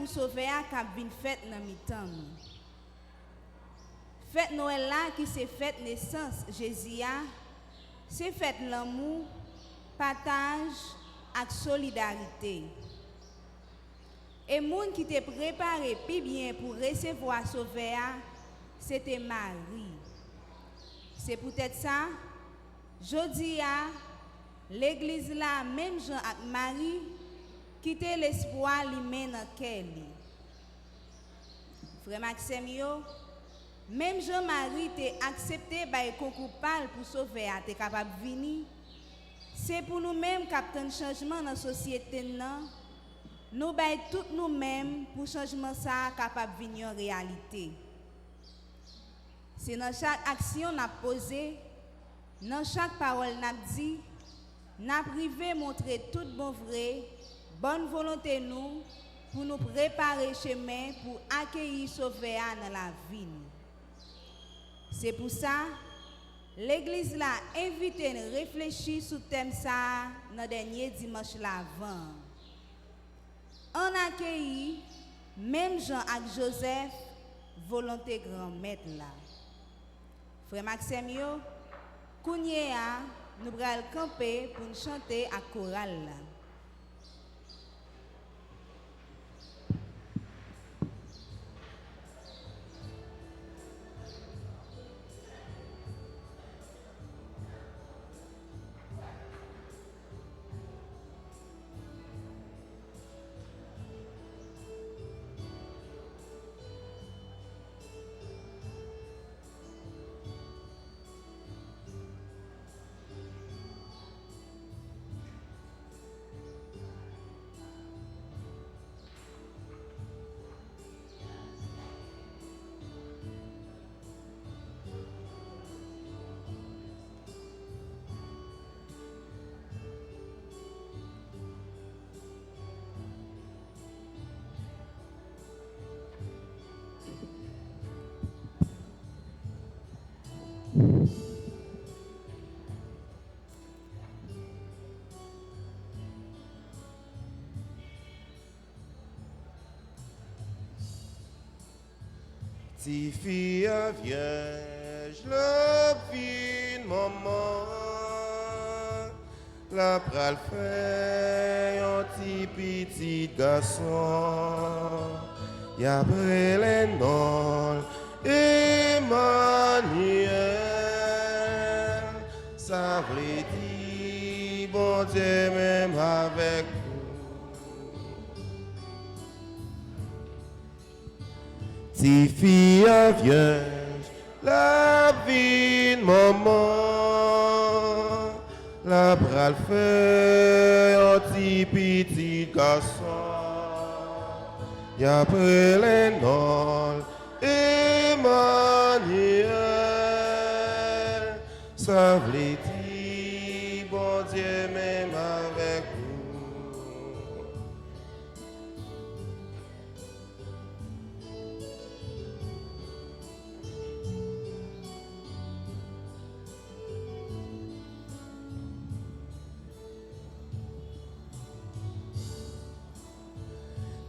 sauver a k'ap vin fête nan mi-temps nous. Fête Noël là qui c'est fête naissance Jésus a, c'est fête l'amour, partage et solidarité. Et moun qui te préparé puis bien pour recevoir sauver a, c'était Marie. C'est peut-être ça, jodi a, l'église là, même Jean et Marie, quitter l'espoir li men dans cœur li. Frère Maxime yo, même Jean-Marie te accepté by concours pour sauver a te capable venir. C'est pour nous-mêmes captain changement dans société nan. Nous bay tout nous-mêmes pour changement ça capable venir en réalité. C'est dans chaque action n'a posé, dans chaque parole n'a dit, n'a privé montrer tout bon vrai, bonne volonté nous pour nous préparer chemin pour accueillir sauver dans la vie. C'est pour ça l'église l'a invité à réfléchir sur thème ça dans dernier dimanche l'avant. On accueilli même Jean et Joseph volonté grand maître là. Frère Maxime yo, kounye a nous bral camper pour nous chanter à chorale là. Si fille vierge, le fin maman, la pral fait un petit garçon, y a les noms Emmanuel, ça veut dire bon Dieu même avec nous. Si fille vierge, la vie maman, la bral fait un petit garçon, y a les noms Emmanuel, ça veut dire bon Dieu même avec nous.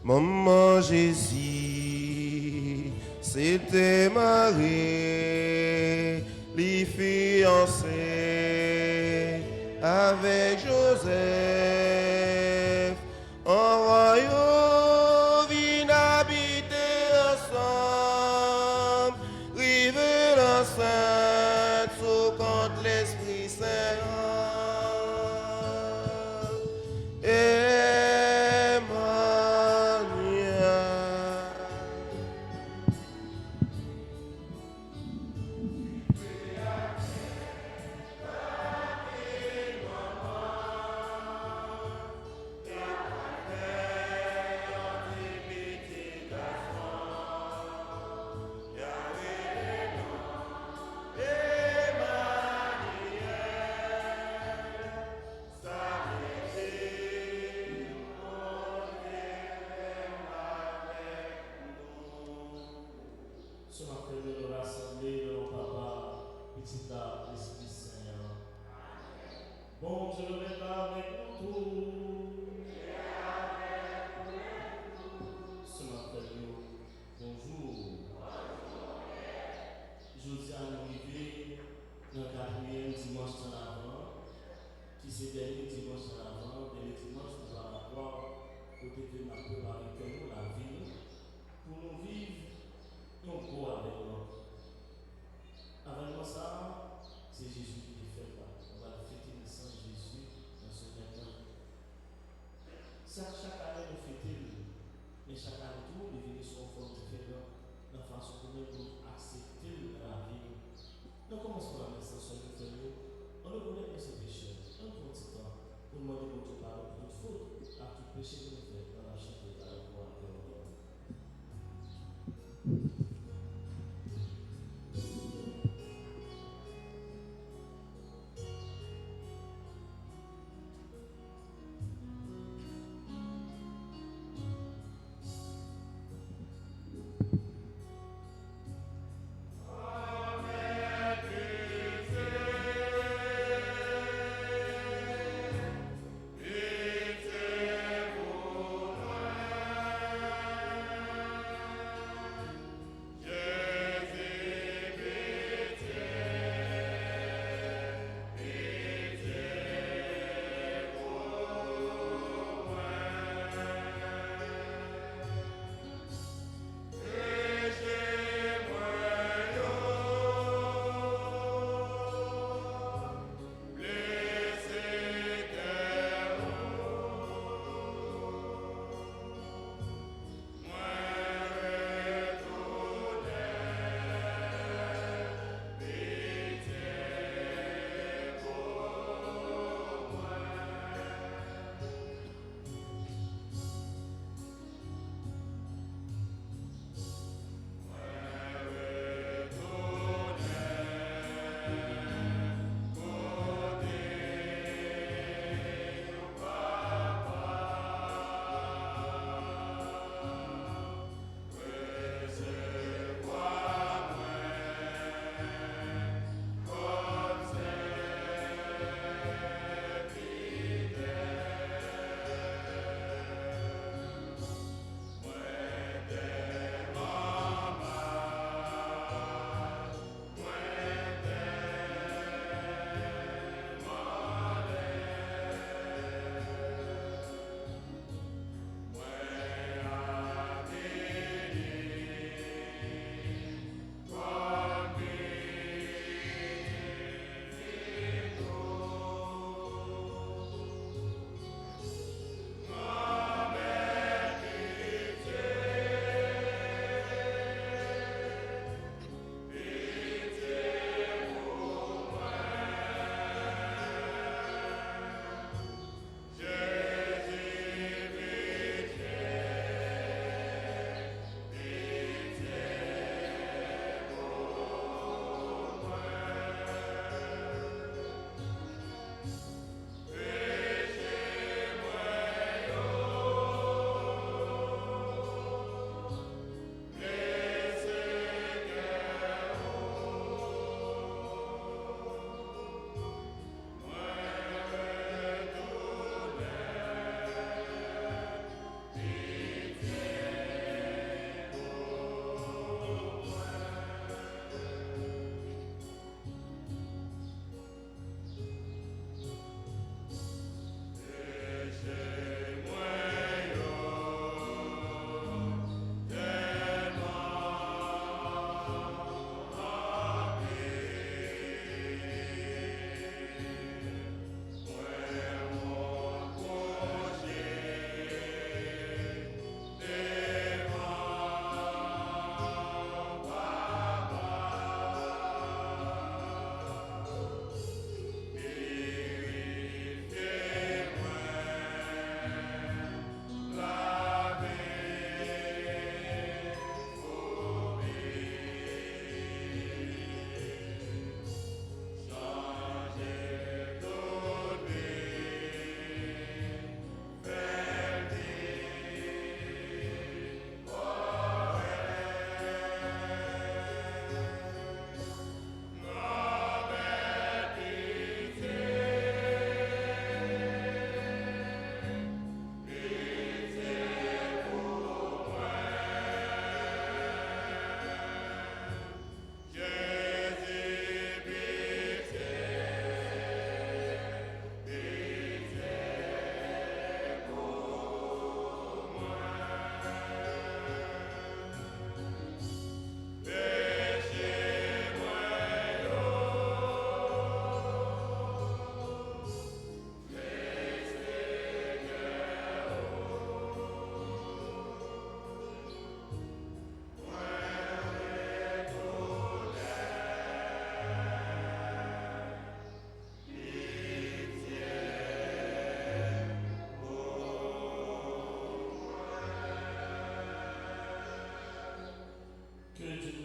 Maman Jésus, c'était Marie, les fiancés avec Joseph, en royaume, vin habiter ensemble, rive l'enceinte sous contre l'Esprit Saint.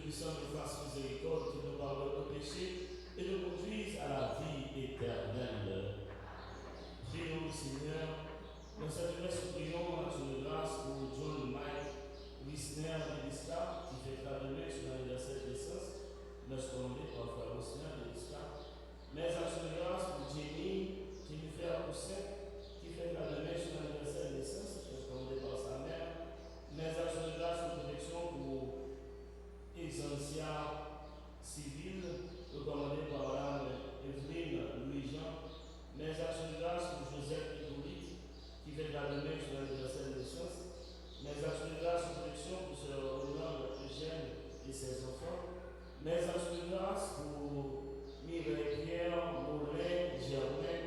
Tout-Puissant nous fasse miséricorde, qu'il nous pardonne nos péchés et nous conduise à la vie éternelle. Prions, Seigneur, dans cette messe, nous prions à Dieu de grâce pour John Mike Wisner Mélisca, qui fait demain sur l'anniversaire de naissance, nous commandé par Frère Wisner Mélisca. Mais à Dieu de grâce pour Jennifer Poussin, qui fait demain sur l'anniversaire de naissance, nous commandé par sa mère. Mais à Dieu de grâce pour protection pour Exancia Civil, recommandé par Mme Evelyne Louis-Jean. Mais à Dieu de grâce pour Joseph Hippolyte, qui fait demain sur l'anniversaire de naissance. Mais à Dieu de grâce pour protection pour Sœur Hollande Eugène et ses enfants. Mais à Dieu de grâce pour Mireille Pierre, Moulin, Germain.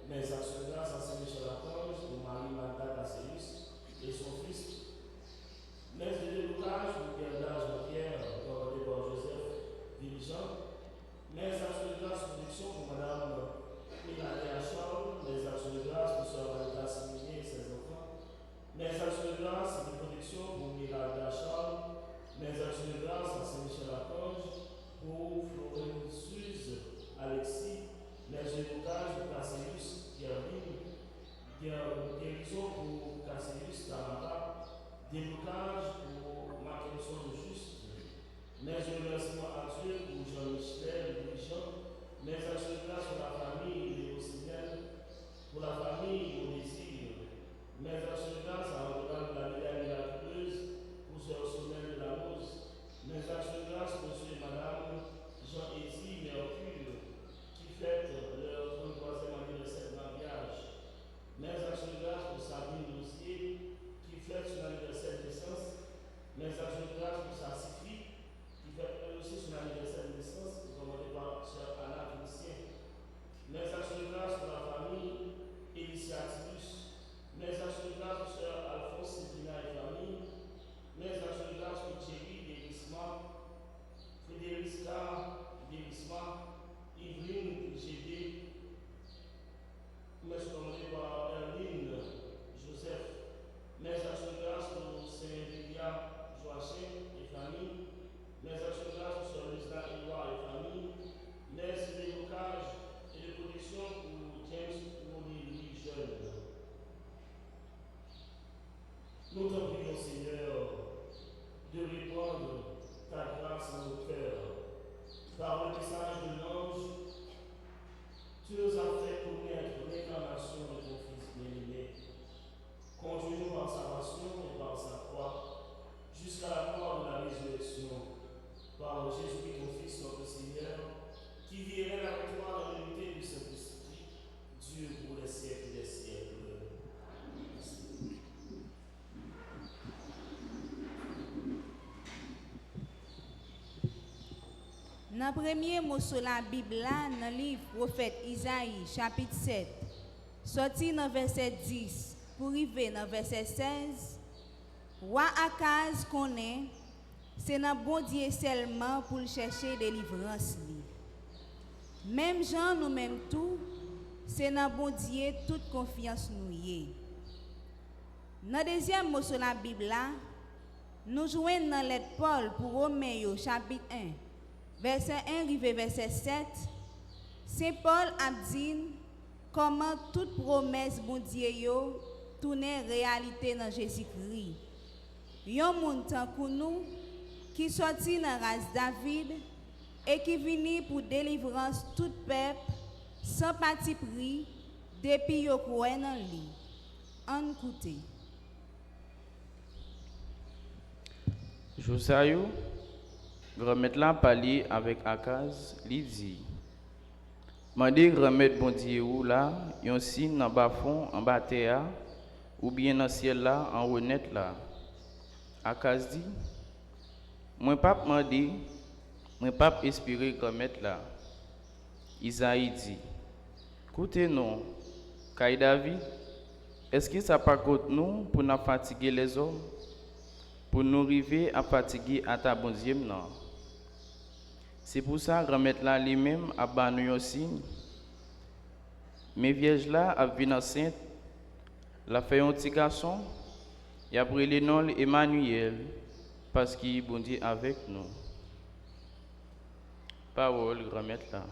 Mais à Dieu de grâce à Saint-Michel-Archange, pour Marie-Magda Cassius et son fils. Mais de déblocage pour Pierre Jean-Pierre, commandé par Joseph Viljean. Mais à Dieu de grâce pour protection pour Madame Mireille Charles. Mais à Dieu de grâce pour Sœur Valida Simonier et ses enfants. Mais à Dieu de grâce et de protection pour Miranda Charles. Mais à Dieu de grâce à Saint-Michel-Archange, pour Florence Suze, Alexis. Mais de blocage pour Cassius, Pierre-Ville. Guérison pour Cassius, Tamara. Déblocage pour Mackinson Juste. Mais je remercie à Dieu pour Jean-Michel Louis-Jean. Mais à Dieu de grâce pour la famille Léocinelle, pour la famille au désir. Mais à Dieu de grâce à l'hôpital de la Médaille miraculeuse, pour Sœur Sommel de la Rose. Mais à Dieu de grâce, monsieur et madame Jean-Étienne Mercure, qui fête leur 33e anniversaire de mariage. Mais à Dieu de grâce pour Sabine Roussier, qui fête son anniversaire de naissance. Mais à Dieu de grâce pour sa fille, qui fête elle aussi son anniversaire de naissance, commandée par Sœur Anna Christien. Mais à Dieu de grâce pour la famille Initiativus. Mais à Dieu de grâce pour Sœur Alphonse Sépina et famille. Mais à Dieu de grâce pour Thierry Dérisma, Frédérica Dérisma, Yveline Gédé. Mais commandé par Erline Joseph. Mais à Dieu de grâce pour Saint-Lilia Joachim et famille. Mais à Dieu de grâce pour Sœur Lisla Éloire et famille. Mais de blocage et de protection pour James Louis Jeune. Nous te prions, Seigneur, de répandre ta grâce en nos cœurs. Par le message de l'ange, tu nous as fait connaître l'incarnation de ton Fils bien-aimé. Conduis-nous par sa passion et par sa croix, jusqu'à la gloire de la résurrection. Par Jésus-Christ, ton Fils, notre Seigneur, qui vit et règne avec toi dans l'unité du Saint-Esprit, Dieu pour les siècles des siècles. Dans le premier mot sur la Bible, dans le livre prophète Isaïe, chapitre 7, sorti dans verset 10 pour arriver dans verset 16, Roi Akaz connaît, c'est dans bon Dieu seulement pour chercher délivrance. Même Jean, nous-mêmes tout, c'est dans bon Dieu toute confiance nous y. Dans le deuxième mot sur la Bible, nous jouons dans lettre Paul pour Romains, chapitre 1. Verset 1, arrivé verset 7, Saint Paul a dit comment toute promesse bon Dieu tourne réalité dans Jésus-Christ. Yon moun tan kou nous qui sorti dans race David et qui vini pour délivrance tout peuple sans parti pris depuis yo croit dans lui. En écoutez. Josaïo remettre la pali avec Akaz, li dit Mande remettre bon Dieu ou là, yon signe en bas fond, en bas terre, ou bien dans ciel là, en haut net là. Akaz dit Moi pas mandé, moi pas espérer remettre là. Isaïe dit Écoutez non, Kay David, est-ce que ça pas contre nous pour nous fatiguer les hommes, pour nous arriver à fatiguer à ta bon Dieu non? C'est pour ça que remettre là lui-même à bannou un signe. Mes vierges là a vu enceinte, la fait un petit garçon, et après le nom Emmanuel, parce qu'il bon Dieu avec nous. Parole, remettre là.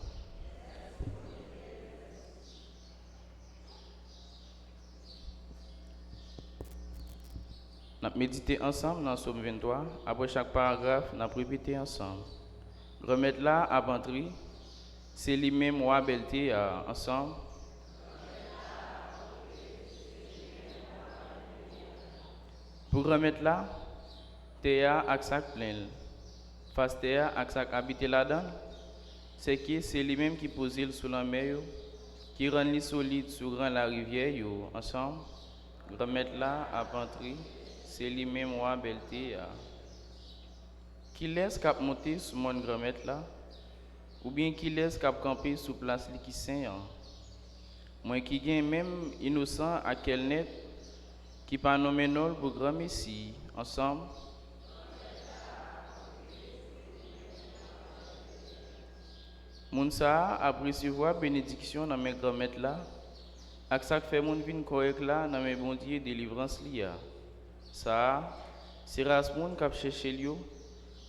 Nous avons médité ensemble dans Somme 23. Après chaque paragraphe, nous avons répété ensemble. Remettre là, avant-tri, c'est lui-même ou belleté ensemble. Pour remettre là, Théa ak sak plein. Face Théa ak sak habiter là-dedans, c'est que c'est lui-même qui pose sous la mer, qui rend les solide sur la rivière yo, ensemble. Remettre là, avant-tri, c'est lui-même ou belleté. Qui laisse cap monter sur mon grand-mère là, ou bien qui laisse cap camper sous place li qui saint. Moi qui gagne même innocent à quel net, qui pas nommé nul pour grand messie, ensemble. Mounsa a recevoir bénédiction dans mes grand-mères là, ak ça fait mon vin correct là dans mes bon Dieu délivrance liya. Ça, c'est ras moun k'ap chercher liyo.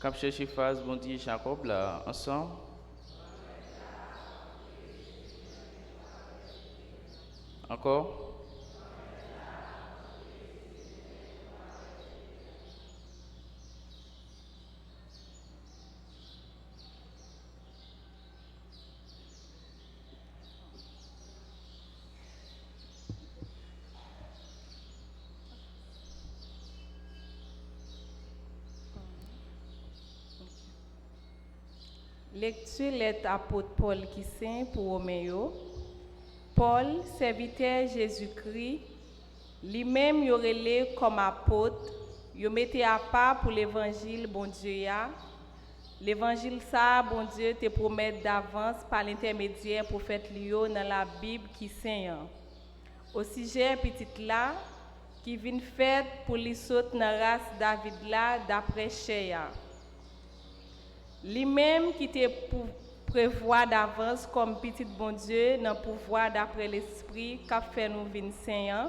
Cap chercher phase bon Dieu Jacob là ensemble. Encore. Lecture lettre apôtre Paul qui saint pour Roméo. Paul, serviteur Jésus-Christ, lui-même y relé comme apôtre, y mettait à part pour l'évangile bon Dieu. L'évangile ça, bon Dieu te promet d'avance par l'intermédiaire prophète Lio dans la Bible qui saint. Au sujet petit là, qui vient fait pour les sautes dans la race David là d'après Chéa. Lui-même qui te prévoit d'avance comme petit bon Dieu dans le pouvoir d'après l'esprit qu'a fait nous vin saint,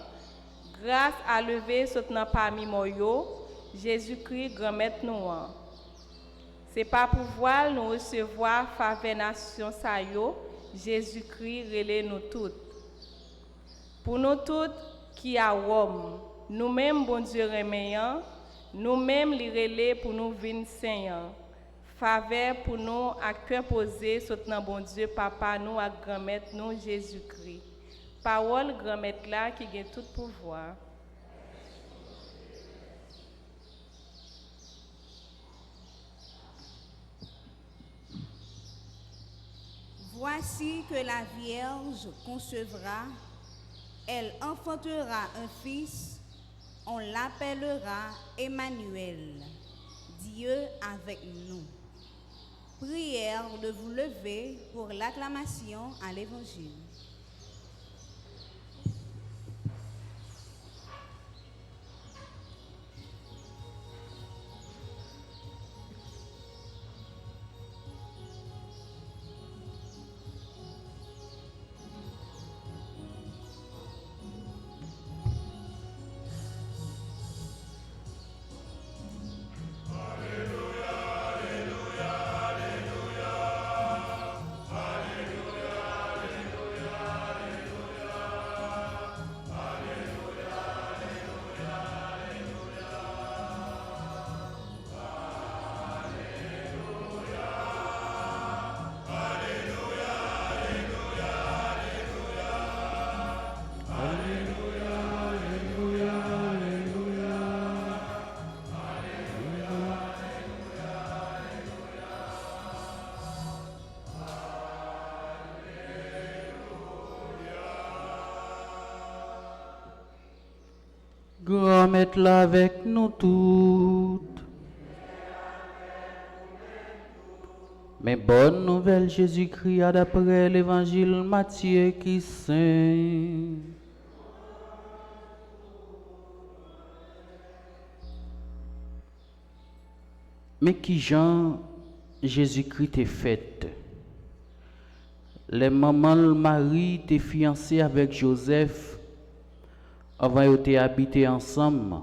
grâce à lever sautant parmi moyo, Jésus-Christ grand-maître nous. C'est pas pouvoir nous recevoir faveur nation sa yo, Jésus-Christ relève nous toutes. Pour nous toutes qui à Rome, nous-mêmes bon Dieu remerciant, nous-mêmes li relève pour nous vin saint. Faveur pour nous à cœur posé, soutenant bon Dieu, papa nous à grand-mère nous Jésus-Christ. Parole grand-mère là qui a tout pouvoir. Voici que la Vierge concevra, elle enfantera un fils, on l'appellera Emmanuel, Dieu avec nous. Prière de vous lever pour l'acclamation à l'Évangile. Grand-mère là avec nous toutes. Mais bonne nouvelle Jésus-Christ a d'après l'évangile Matthieu qui saint. Mais qui Jean Jésus-Christ est fait? Les mamans Marie étaient fiancées avec Joseph. Avant ils étaient habités ensemble,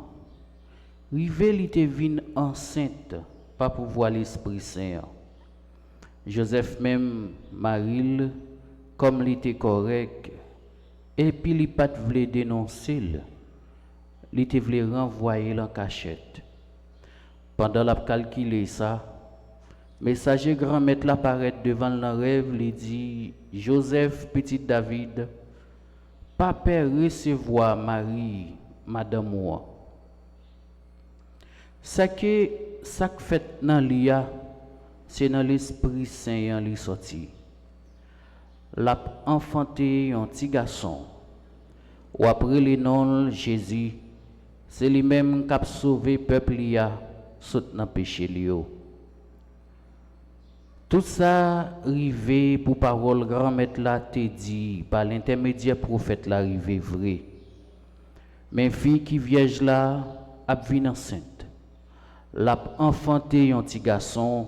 Rivel était vine enceinte, pas pour voir l'Esprit Saint. Joseph même Marie, comme il était correct, et puis il pas voulu dénoncer, il était voulu renvoyer en cachette. Pendant la calculer ça, messager grand-maître apparaît devant le rêve, il dit Joseph, petit David, pas peur recevoir Marie, madame moi. Ça que fait dans l'IA, c'est dans l'Esprit Saint qui sorti. L'a enfanté un petit garçon. Ou après le nom Jésus, c'est lui-même qui a sauvé le peuple l'IA, saute dans le péché lio. Tout ça arrivé pour parole grand-maître là te dit par l'intermédiaire prophète l'arrivée vrai. Mais fille qui vierge là a venu enceinte. L'a enfanté un petit garçon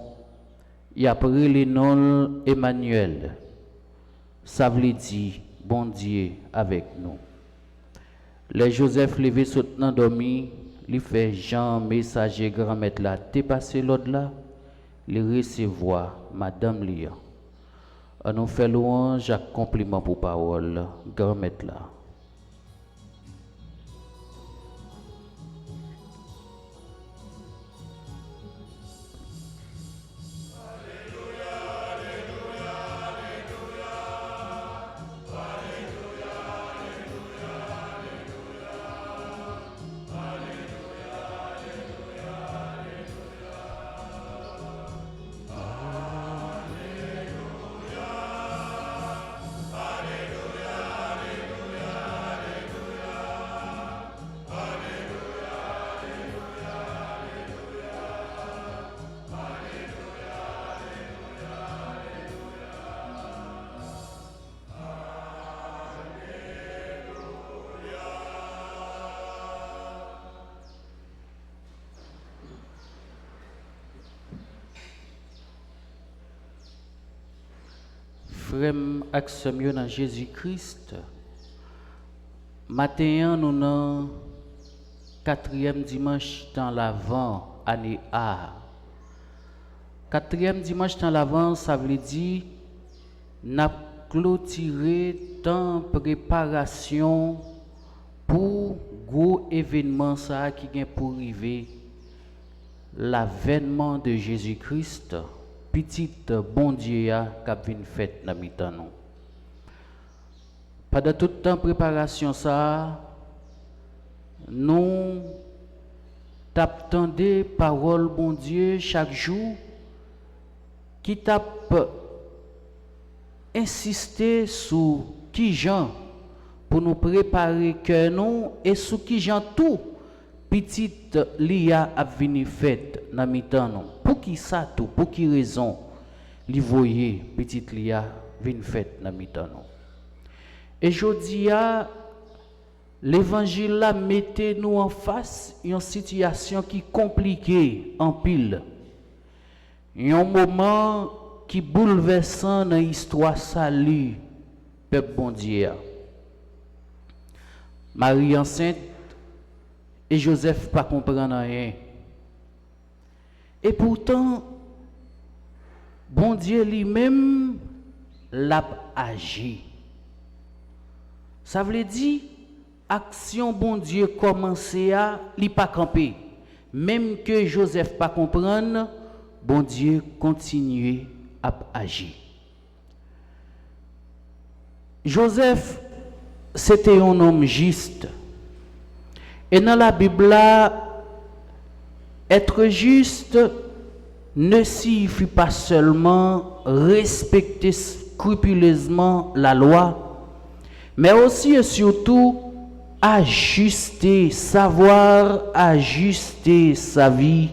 et après le nom Emmanuel. Ça veut dire bon Dieu avec nous. Les Joseph levé sautant dormi, il fait Jean messager grand-maître là t'es passé l'autre là. Les recevoir, Madame Lia. On nous fait louange à compliment pour parole, grand-maître là. Frère et dans Jésus-Christ, matin nous avons 4e dimanche dans l'Avent, année A. 4e dimanche dans l'Avent, ça veut dire n'a clôturé dans préparation pour gros événement ça qui vient pour arriver, l'avènement de Jésus-Christ. Petite bon Dieu qui a venu fait dans mi-temps nous. Pendant tout le temps préparation ça, nous t'attendons parole bon Dieu chaque jour qui t'a insisté sur qui gens pour nous préparer que nous et sur qui gens tout petite Lia a venu fait dans mi-temps nous. Pour qui ça tout, pour qui raison li voyez petite Lia vient fait dans mi-temps nous. Et jodi a l'évangile là mettez nous en face une situation qui compliquée en pile. Un moment qui bouleversant dans l'histoire salut peuple bon Dieu. Marie enceinte et Joseph pas comprendre rien. Et pourtant, bon Dieu lui-même l'a agi. Ça veut dire, action bon Dieu commencé à li pas camper. Même que Joseph pas comprendre, bon Dieu continue à agir. Joseph, c'était un homme juste. Et dans la Bible, être juste ne signifie pas seulement respecter scrupuleusement la loi, mais aussi et surtout ajuster, savoir ajuster sa vie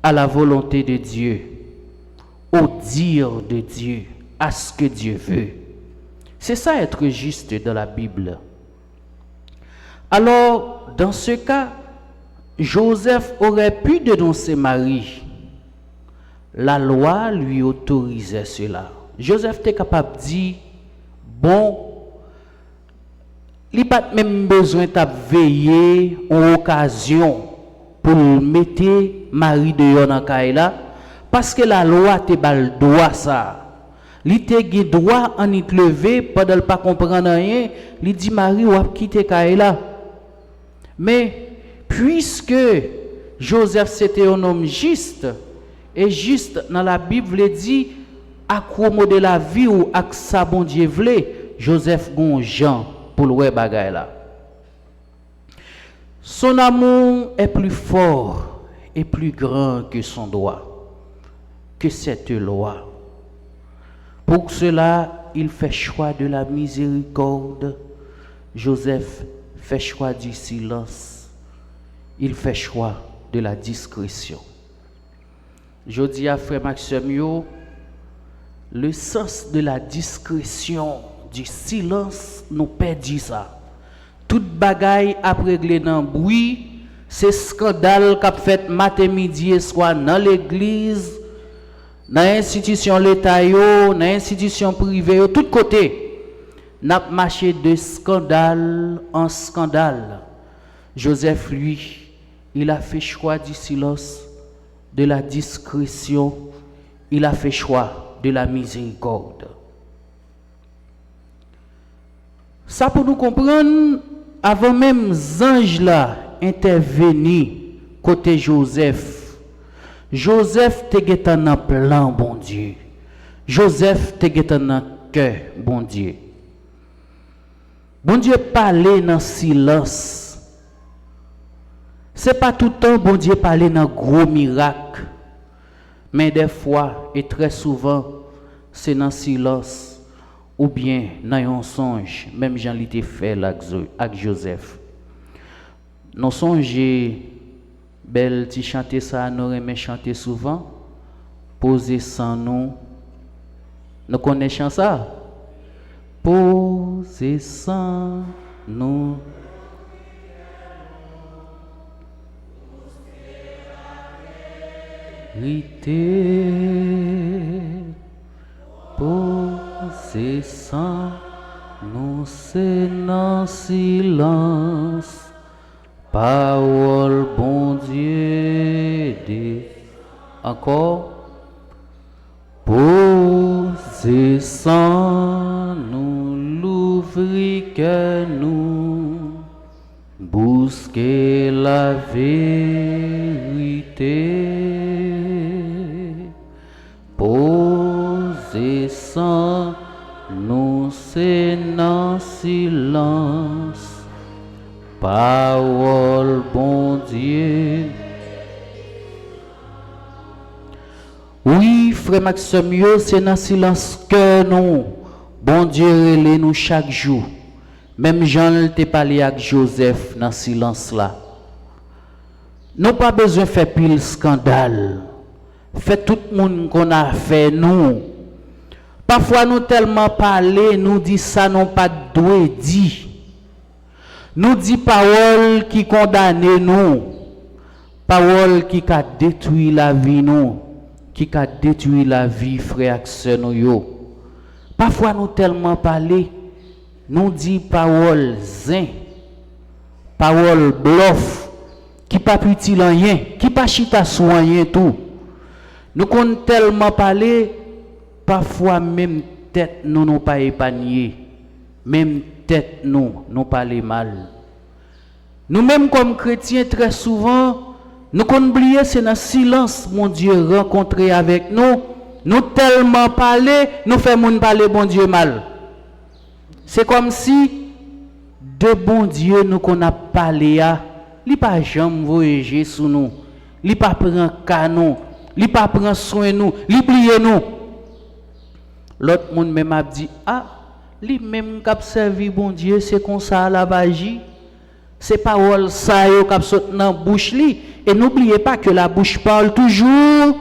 à la volonté de Dieu, au dire de Dieu, à ce que Dieu veut. C'est ça être juste dans la Bible. Alors, dans ce cas, Joseph aurait pu dénoncer Marie. La loi lui autorisait cela. Joseph était capable de dire, bon, il n'a pas même besoin de veiller en occasion pour mettre Marie dehors dans la là, Parce que la loi te bal droit ça. Li te gen droit en it lever pendant pas comprendre rien, li dit Marie ou a quitter Kaela. Mais puisque Joseph c'était un homme juste et juste dans la Bible dit accommoder la vie ou ak sa bon Dieu vle, Joseph gon Jean pour le bagay là. Son amour est plus fort et plus grand que son droit, que cette loi. Pour cela, il fait choix de la miséricorde. Joseph fait choix du silence. Il fait choix de la discrétion. Je dis à frère Maxime, le sens de la discrétion, du silence, nous perdons ça. Toute bagaille après régler dans le bruit, c'est scandale qu'a fait matin, midi et soir dans l'église, dans l'institution l'État, dans l'institution privée, tout côté. N'a marché de scandale en scandale. Joseph, lui, il a fait choix du silence, de la discrétion, il a fait choix de la miséricorde. Ça pour nous comprendre, avant même les anges là intervenir côté Joseph, Joseph te getan dans plan bon Dieu. Joseph te getan dans cœur bon Dieu. Bon Dieu parler dans silence. C'est pas tout le temps bon Dieu parler dans gros miracle. Mais des fois et très souvent c'est dans silence ou bien dans un songe, même Jean l'était fait avec Joseph. Nous songe belle ti chanter ça, nous aimons chanter souvent. Poser sans nous. Nous connaissons ça. Poser sans nous. Rité. Poser sans nous, c'est dans silence. Parole bon Dieu de encore poser sans nous l'ouvrir que nous busquer la vérité. Poser sans nous c'est dans silence. Parole bon Dieu. Oui, frère Maxime, c'est dans silence que nous, bon Dieu relève nous chaque jour. Même Jean te parlé avec Joseph dans silence là. Nous pas besoin de faire pile scandale. Fait tout le monde qu'on a fait nous. Parfois nous tellement parler, nous dit ça non pas doué dit. Nous dit parole qui condamne nous, parole qui a détruit la vie nous, qui a détruit la vie frère et sœur nous. Parfois nous tellement parler, nous dit parole zin, parole bluff, qui pas utile rien, qui pas chita soigner tout. Nous qu'on tellement parler, parfois même tête nous n'ont pas épargné, même tête nous parler mal. Nous-mêmes comme chrétiens très souvent, nous qu'on oublie c'est dans silence mon Dieu rencontré avec nous, nous tellement parler, nous fait moun parler bon Dieu mal. C'est comme si de bon Dieu nous qu'on a parlé à, li pas jamais voyager sous nous, li pas prend canon, li pas prend soin nous, li plier nous. L'autre monde même a dit ah li même k'ap servi bon Dieu c'est comme ça la magie. C'est parole ça yo k'ap saute dans bouche li et n'oubliez pas que la bouche parle toujours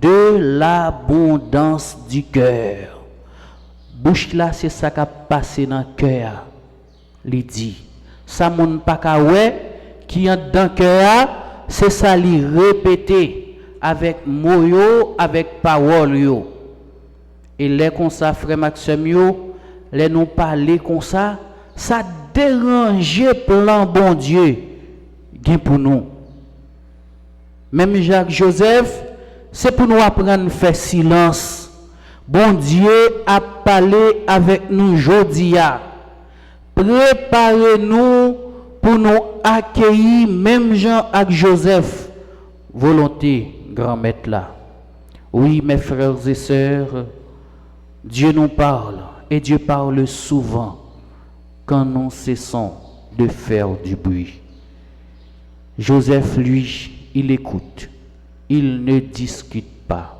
de l'abondance du cœur. Bouche là c'est ça qu'a passé dans cœur. Li dit ça moun pa ka wè qui en dans cœur c'est ça li répéter avec mot yo avec parole yo. Et les comme ça frère Maxime yo les nous parler comme ça, ça dérange plan bon Dieu gain pour nous. Même Jacques Joseph, c'est pour nous apprendre à faire silence. Bon Dieu a parlé avec nous aujourd'hui. Préparez-nous pour nous accueillir, même Jean avec Joseph. Volonté, grand-maître là. Oui, mes frères et sœurs, Dieu nous parle et Dieu parle souvent quand nous cessons de faire du bruit. Joseph, lui, il écoute, il ne discute pas,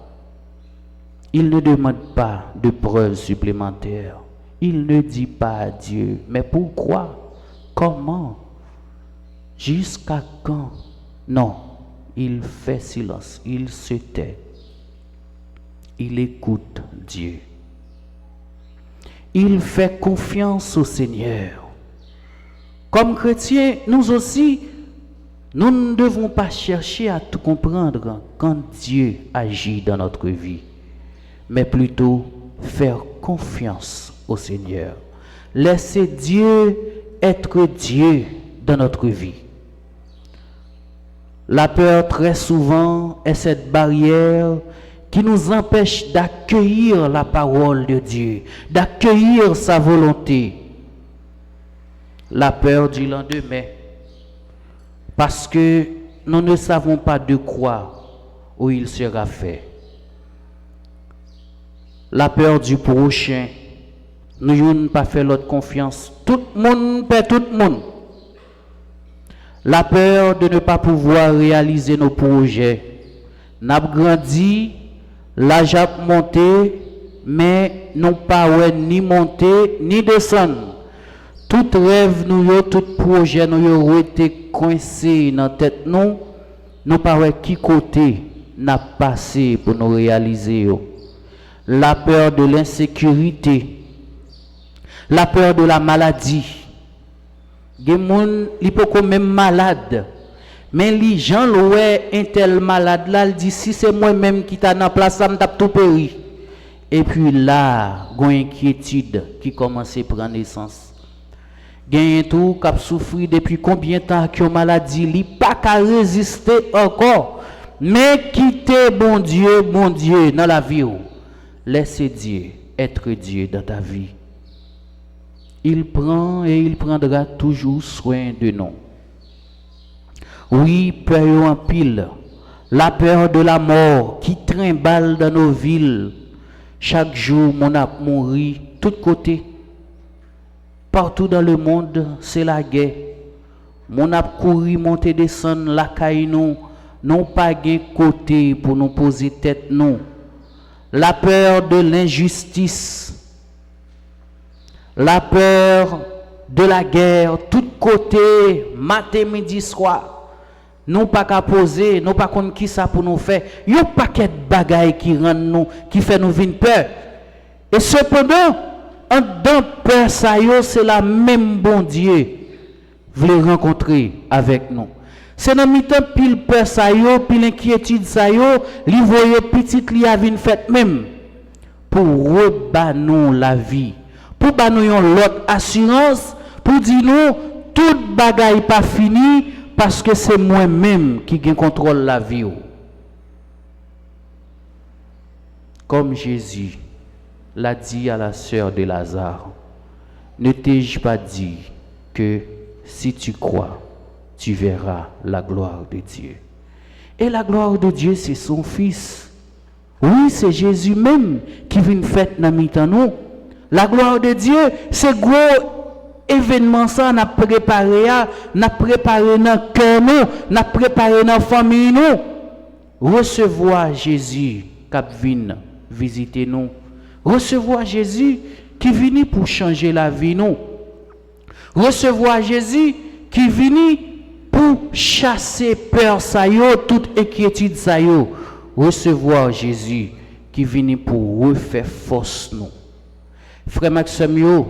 il ne demande pas de preuves supplémentaires, il ne dit pas à Dieu, mais pourquoi, comment, jusqu'à quand? Non, il fait silence, il se tait, il écoute Dieu. Il fait confiance au Seigneur. Comme chrétiens, nous aussi, nous ne devons pas chercher à tout comprendre quand Dieu agit dans notre vie, mais plutôt faire confiance au Seigneur. Laisser Dieu être Dieu dans notre vie. La peur, très souvent, est cette barrière qui nous empêche d'accueillir la parole de Dieu, d'accueillir sa volonté. La peur du lendemain, parce que nous ne savons pas de quoi où il sera fait. La peur du prochain, nous n'avons pas fait l'autre confiance. Tout le monde perd tout le monde. La peur de ne pas pouvoir réaliser nos projets. Nous avons grandi, l'âge a monté, mais non pas ni monter ni descendre. Tout rêve, tout projet, nous été coincés dans la tête, nous pas qui côté n'a passé pour nous réaliser. La peur de l'insécurité, la peur de la maladie. Il y a des gens qui sont même malades. Mais les gens, un tel malade là, il dit si c'est moi-même qui t'a dans la place, ça me tape tout péri. Et puis là, il y a une inquiétude qui commence à prendre naissance. Il y a un tout qui a souffert depuis combien de temps qui a une maladie, il n'a pas qu'à résister encore. Mais quittez bon Dieu dans la vie. Laissez Dieu être Dieu dans ta vie. Il prend et il prendra toujours soin de nous. Oui, peur en pile, la peur de la mort qui trimballe dans nos villes. Chaque jour, mon a mouru, tous côtés. Partout dans le monde, c'est la guerre. Mon a couru, monter, descendre, la caille nous, non pas de côté pour nous poser tête, non. La peur de l'injustice, la peur de la guerre, tout côté, matin, midi, soir. Nous pas qu'à poser, nous pas qu'on qui ça pour nous faire. Il y a un paquet de bagailles qui rendent nous, qui fait nous vivre peur. Et cependant, en dans peur ça c'est la même bon Dieu voulait rencontrer avec nous. C'est dans mi-temps pile peur ça pile inquiétude ça li voye petite li a vinn fait même pour rebat nous la vie. Pour ba nous l'autre assurance pour dire nous toute bagaille pas fini. Parce que c'est moi-même qui contrôle la vie. Comme Jésus l'a dit à la sœur de Lazare, ne t'ai-je pas dit que si tu crois, tu verras la gloire de Dieu. Et la gloire de Dieu, c'est son Fils. Oui, c'est Jésus même qui vient faire dans nous. La gloire de Dieu, c'est gros. Événement ça n'a préparé dans cœur nous, n'a préparé dans famille nous. Recevoir Jésus qui vient visiter nous. Recevoir Jésus qui vient pour changer la vie nous. Recevoir Jésus qui vient pour chasser peur ça yo, toute inquiétude ça yo. Recevoir Jésus qui vient pour refaire force nous. Frère Maxime,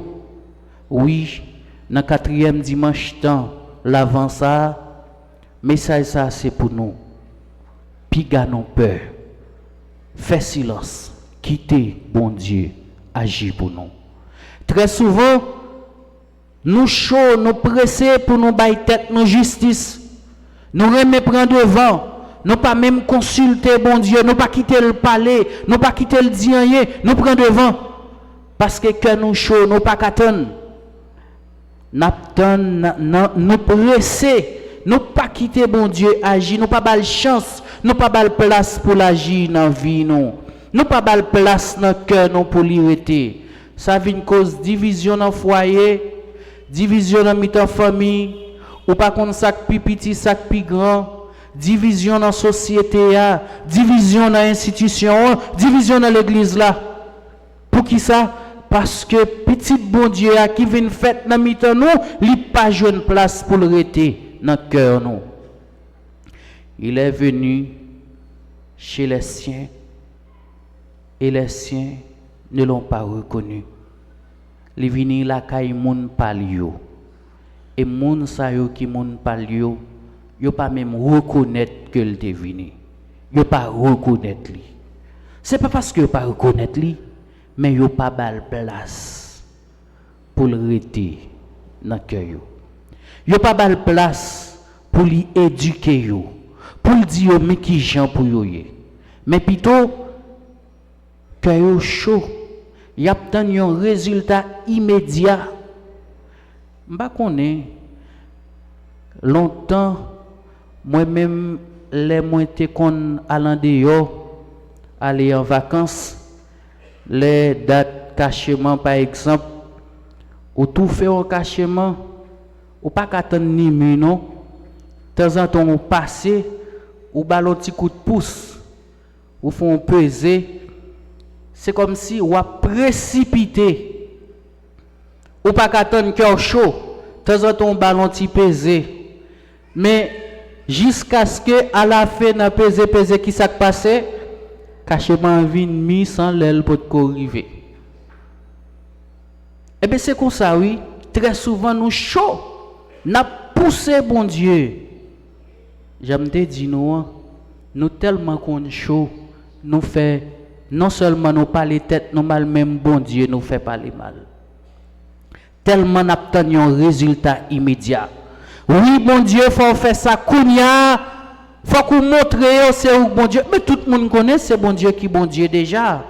oui, dans le 4e dimanche temps, l'avant ça, message ça c'est pour nous. Piga non peur. Fais silence. Quittez bon Dieu. Agis pour nous. Très souvent, nous chauds, nous pressés pour nous bailler tête, nous justice. Nous remet prendre devant. nous pas même consulter bon Dieu, nous pas quitter le palais, nous pas quitter le rien, nous prendre devant. Parce que cœur nous chaud, nous pas qu'attendre. Nous presser, nous pas quitter bon Dieu agir, nous pas bal chance, nous pas bal place pour l'agir dans vie nous. Nous pas bal place dans cœur nous pour l'irriter. Ça vient cause division dans foyer, division dans mi-temps famille, ou pas contre sac plus petit, sac plus grand, division dans société, division dans institution, division dans l'église là. Pour qui ça? Parce que petit bon Dieu qui vient faire dans mi-temps nous, il pas joué une place pour le rester dans le cœur nous. Il est venu chez les siens et les siens ne l'ont pas reconnu. Il est venu la caille moun palio et moun sa yo qui moun palio, yo pas même reconnaître que il est venu. Yo pas reconnaître lui. C'est pas parce que yo pas reconnaître lui, mais yo pas bal place pour le rester dans cœur yo. Yo pas bal place pour lui éduquer yo, pour lui dire mais qui gens pour yo yé. Mais plutôt cœur yo chaud, y a un résultat immédiat. M'pa connais longtemps moi-même les moi te kon allant dehors aller en vacances. Les dates cachement par exemple, ou tout fait un cachement, ou pas qu'attendre ni minuit non. De temps en temps on passe, ou ballon petit coup de pouce, ou font peser. C'est comme si on a précipité. Ou pas qu'attendre cœur chaud. De temps en temps on ballon petit peser. Mais jusqu'à ce que à la fin n'a peser qui s'est passé. Cachement vin mis sans l'aile pour te arriver. Et bien c'est comme ça oui, très souvent nous chaud, n'a poussé bon Dieu. J'aime te dire nous tellement qu'on chaud, nous fait non seulement nous parler tête nous mal même bon Dieu nous fait parler mal. Tellement n'a obtenu un résultat immédiat. Oui bon Dieu faut faire ça kounya. Faut qu'on montre c'est où bon Dieu. Mais tout le monde connaît c'est bon Dieu qui bon Dieu déjà.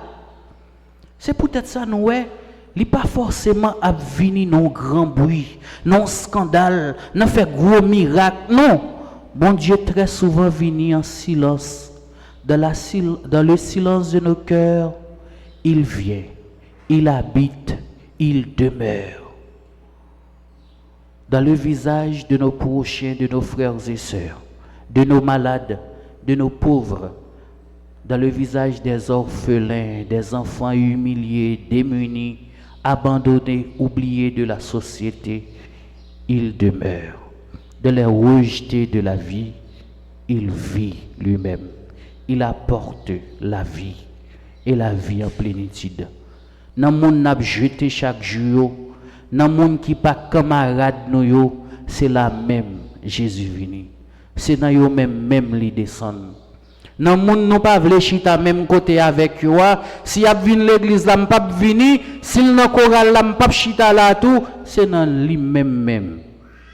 C'est peut-être ça nous ouais. Il pas forcément à venir non grand bruit, non scandale, non faire gros miracle. Non. Bon Dieu très souvent vient en silence. Dans le silence de nos cœurs, il vient, il habite, il demeure. Dans le visage de nos prochains, de nos frères et sœurs. De nos malades, de nos pauvres, dans le visage des orphelins, des enfants humiliés, démunis, abandonnés, oubliés de la société, il demeure. De les rejeter de la vie, il vit lui-même. Il apporte la vie et la vie en plénitude. Dans le monde n'a jeté chaque jour, dans le monde qui pas camarade nous, c'est la même Jésus venu. C'est dans yo même li descend. Nan moun nou pa vle chita même côté avec yo, si y a vinn l'église là m'pa vini, s'il nan chorale là m'pa chita là tout, c'est dans lui même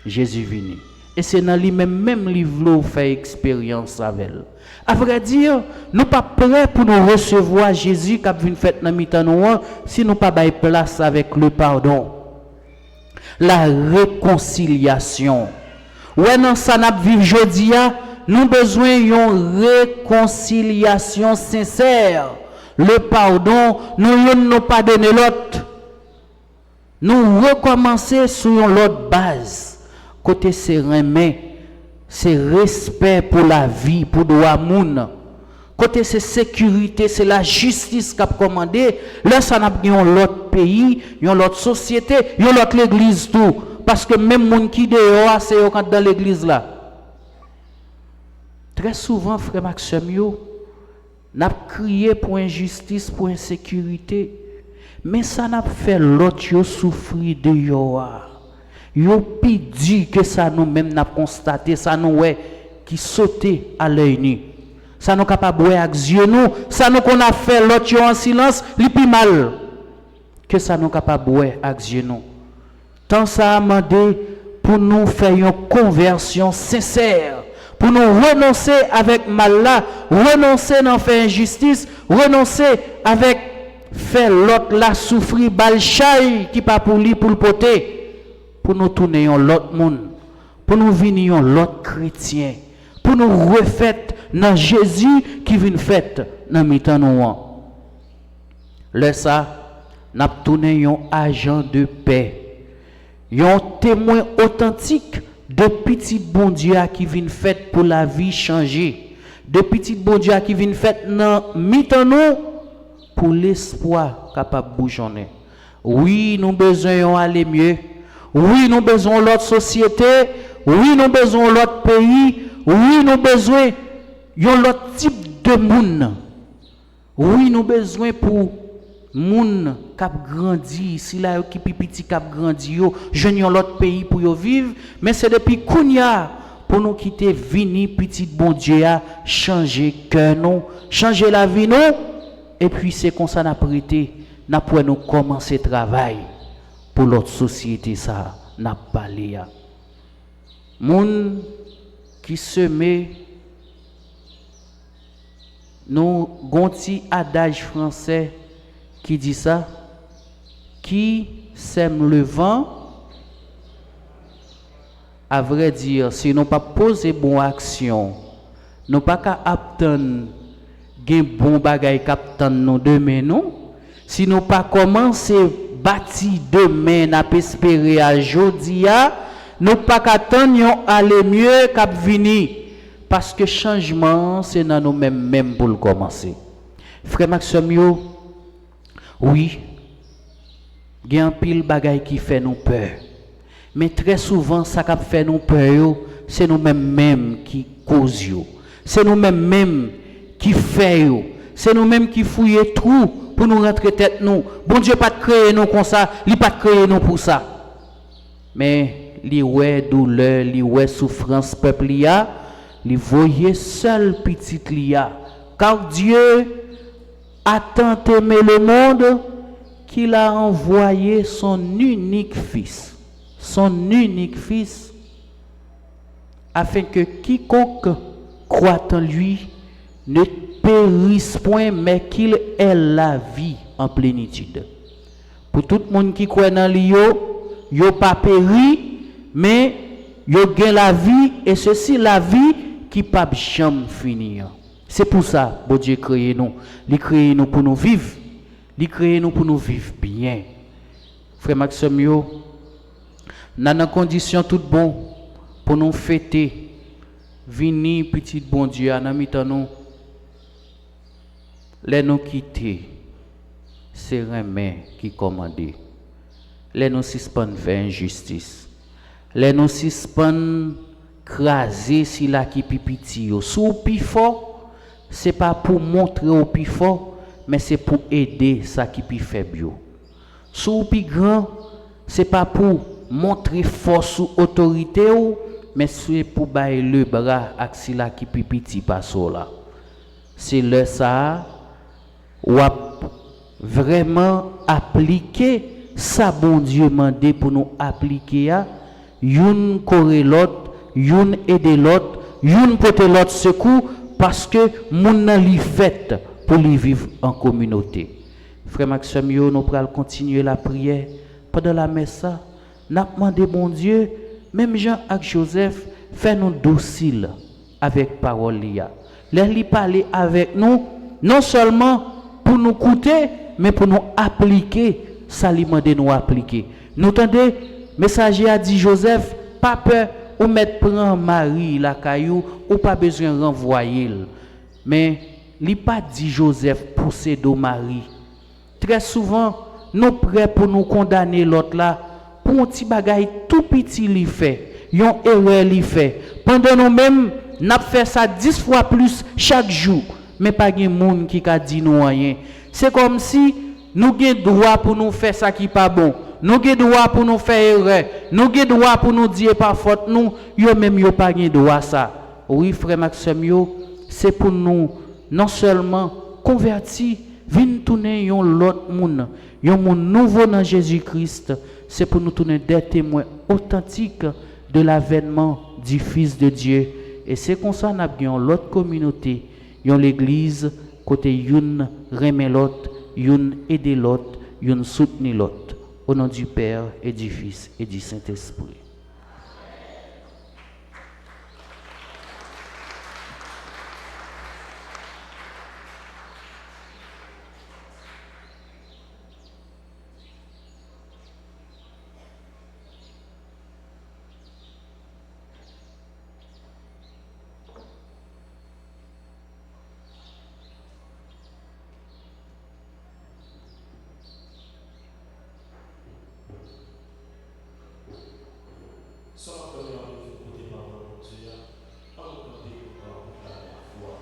Jésus vini. Et c'est dans lui même li vle faire expérience avec elle. À vrai dire, nous pas prêts pour nous recevoir Jésus qui a vinn fait dans mi-temps nous si nous pas bay place avec le pardon. La réconciliation. Ouais, non, ça n'a pas vivre aujourd'hui, nous besoin d'une réconciliation sincère. Le pardon, nous ne pas donner l'autre. Nous recommencer sur l'autre base. Côté serein, c'est respect pour la vie, pour droit moun. Côté c'est sécurité, c'est la justice qu'a commandé. Là, ça n'a pas l'autre pays, l'autre société, l'autre l'église tout. Parce que même les gens qui dehors, c'est dans l'église là. Très souvent, frère Maxime, n'a crié pour injustice, pour insécurité. Mais ça n'a fait l'autre souffrir de yo. Yo pi dit que ça nous-mêmes n'a constaté, ça nous qui sautait à l'œil nu. Ça nous capable de avec yeux nous, ça nous qu'on a fait l'autre en silence, li pi mal. Que ça nous capable de avec yeux nous. Tant ça a demandé pour nous faire une conversion sincère, pour nous renoncer avec mal là, renoncer dans faire injustice, renoncer avec faire l'autre là souffrir balchaille qui pas pour lui pour le porter, pour nous tourner l'autre monde, pour nous venir l'autre chrétien, pour nous refaire dans Jésus qui vient fait dans mi-temps nous. Là ça, n'a tourné un agent de paix, un témoin authentique de petit bon Dieu qui vient fait pour la vie changer, de petit bon Dieu qui vient fait dans mi-temps nous pour l'espoir capable de bouger. Oui, nous besoin aller mieux. Oui, nous besoin l'autre société. Oui, nous besoin l'autre pays. Oui, nous besoin l'autre type de monde. Oui, nous besoin pour monde cap grandi, si là qui petit cap grandi yo, jeune l'autre pays pour yo vivre, mais c'est depuis kounya pour nous quitter vini petit bon Dieu a changer cœur nous, changer la vie nous. Et puis c'est comme ça n'a prêté, n'a pour nous commencer travail pour l'autre société ça n'a parlé ya. Moun qui semé nous gonti adage français qui dit ça, qui sème le vent, à vrai dire, si nous pas poser bonne action, nous pas qu'à attendre gen bon bagay captant nous demain nous, si nous pas commencer bâtir demain n'a espérer à jodia, nous pas qu'attendre aller mieux cap venir parce que changement c'est dans nous même pour le commencer. Frère Maxime yo, oui, il y a un pile bagay qui fait nous peur. Mais très souvent, ça qui fait nous peur, c'est nous-mêmes qui causons. C'est nous-mêmes qui faisons. C'est nous-mêmes qui fouillons tout pour nous rentrer tête nous. Bon Dieu pas créé nous comme ça, il pas créé nous pour ça. Mais li ouais douleur, li ouais souffrance peuple liya, li voyait seul petit liya. Car Dieu a tant aimé le monde qu'il a envoyé son unique fils, afin que quiconque croit en lui ne périsse point, mais qu'il ait la vie en plénitude. Pour tout le monde qui croit dans lui, yo pas péri, mais yo gagne la vie, et ceci la vie qui pas jamais finir. C'est pour ça que Dieu crée nous. Il crée nous pour nous vivre. Il crée nous pour nous vivre bien. Frère Maxime, yo, dans des conditions toutes bonnes pour nous fêter, venir petit bon Dieu à nous, nous, les nous quitter, c'est Rémin qui commande. Les nous suspendre faire injustice. Les nous suspendre craser si la qui pipiti. Sous pi fort, c'est pas pour montrer au plus fort, mais c'est pour aider ça qui est faible. Sous plus grand, c'est pas pour montrer force ou autorité, mais c'est pour bailler le bras à cela qui est petit pas là. C'est le ça ou vraiment appliquer ça bon Dieu mandé pour nous appliquer à une corée l'autre, une aider l'autre, une porter l'autre secours. Parce que moun nan li fait pour li vivre en communauté. Frère Maxime, nous allons continuer la prière pendant la messe. N'a demandé bon Dieu, même Jean et Joseph, fait nous dociles avec parole lia. Les parler avec nous, non seulement pour nous écouter, mais pour nous appliquer, ça li mande nous appliquer. Nous entendez, messager a dit Joseph, pas peur. Ou mettre prend Marie la caillou ou pas besoin renvoyer, mais li pas dit Joseph pousser do Marie. Très souvent nous prêts pour nous condamner l'autre là pour un petit bagay tout petit li fait, yon erreur li fait. Pendant nous même n'a fait ça 10 fois plus chaque jour, mais pas gen monde qui a dit nous rien. C'est comme si nous gen droit pour nous faire ça qui pas bon. Nous avons droit pour nous faire erreur. Nous avons droit pour nous dire par faute. Nous, yo même yo pas droit ça. Oui, frère Maxime, c'est pour nous non seulement convertir, venir tourner l'autre monde, un monde nouveau dans Jésus-Christ. C'est pour nous tourner des témoins authentiques de l'avènement du Fils de Dieu Et c'est comme ça nous avons l'autre communauté, l'église, côté une remet l'autre, une aider l'autre, une soutenir l'autre. Au nom du Père et du Fils et du Saint-Esprit. Sans première revue côté parole de Dieu, en côté pour proclamer la foi.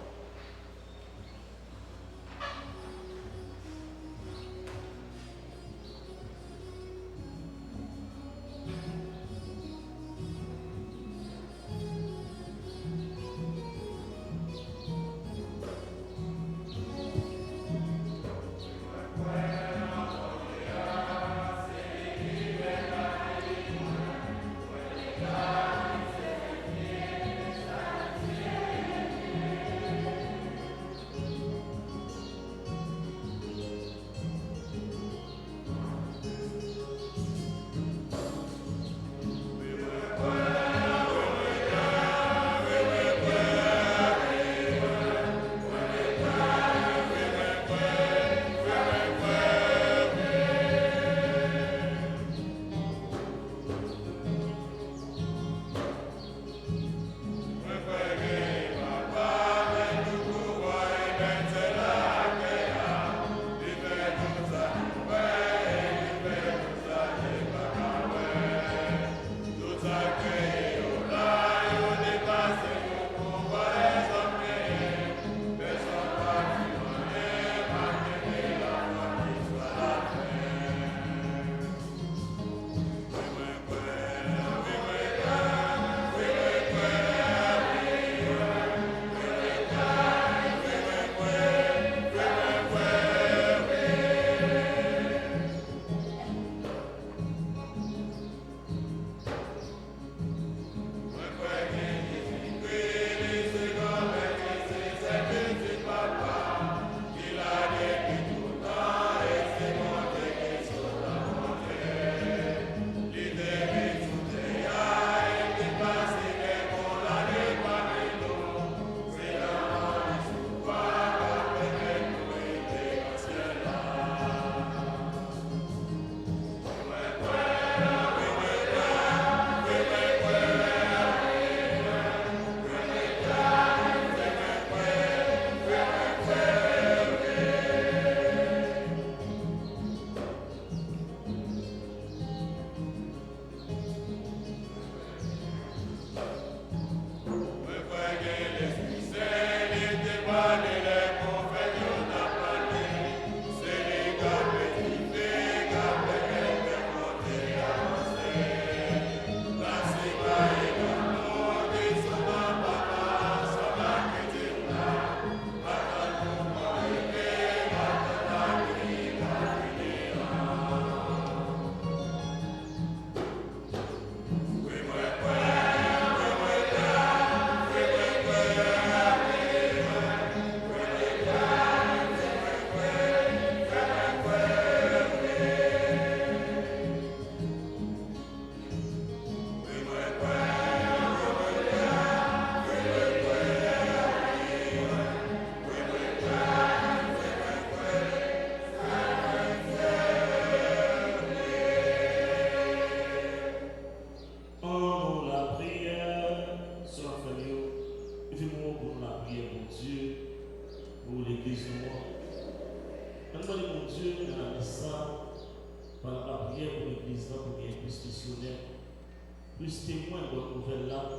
plus témoin de bonne nouvelle là,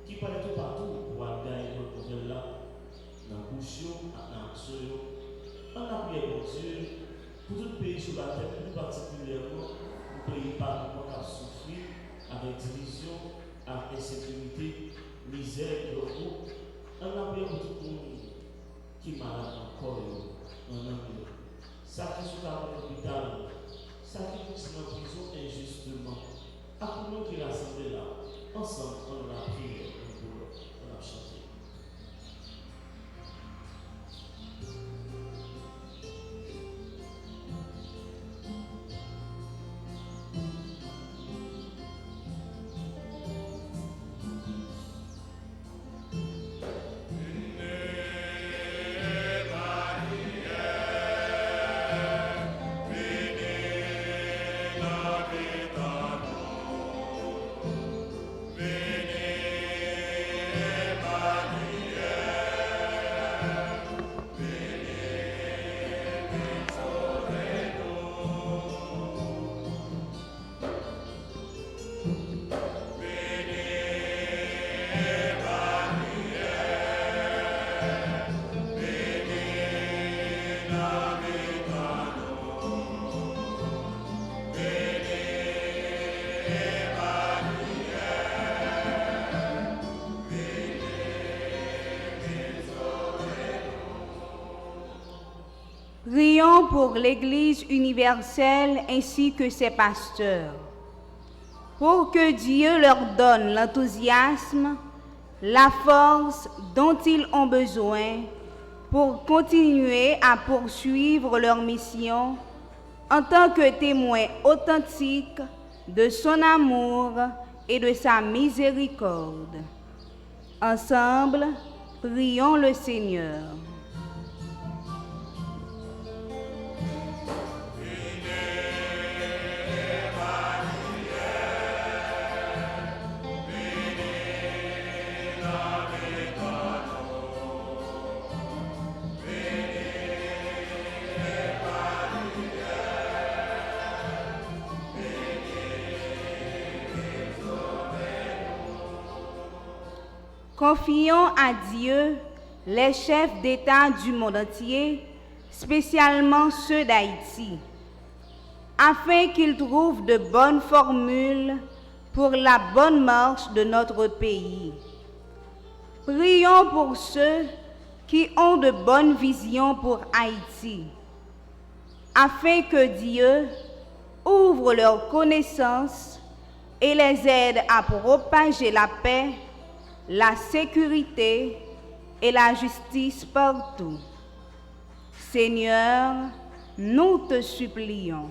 qui parlait tout partout pour gagner bonne nouvelle là, dans la bouche, dans l'action. On a prié pour Dieu, pour tout le pays sur la terre, plus particulièrement pour le pays par qui a souffert avec division, avec insécurité, misère, gros. On a prié pour tout le monde qui est malade encore, ça qui est à l'hôpital, ça qui est en prison injustement. À tout le monde qui est rassemblé là, ensemble, on a prié pour Prions pour l'Église universelle ainsi que ses pasteurs, pour que Dieu leur donne l'enthousiasme, la force dont ils ont besoin pour continuer à poursuivre leur mission en tant que témoins authentiques de son amour et de sa miséricorde. Ensemble, prions le Seigneur. Confions à Dieu les chefs d'État du monde entier, spécialement ceux d'Haïti, afin qu'ils trouvent de bonnes formules pour la bonne marche de notre pays. Prions pour ceux qui ont de bonnes visions pour Haïti, afin que Dieu ouvre leurs connaissances et les aide à propager la paix, la sécurité et la justice partout. Seigneur, nous te supplions.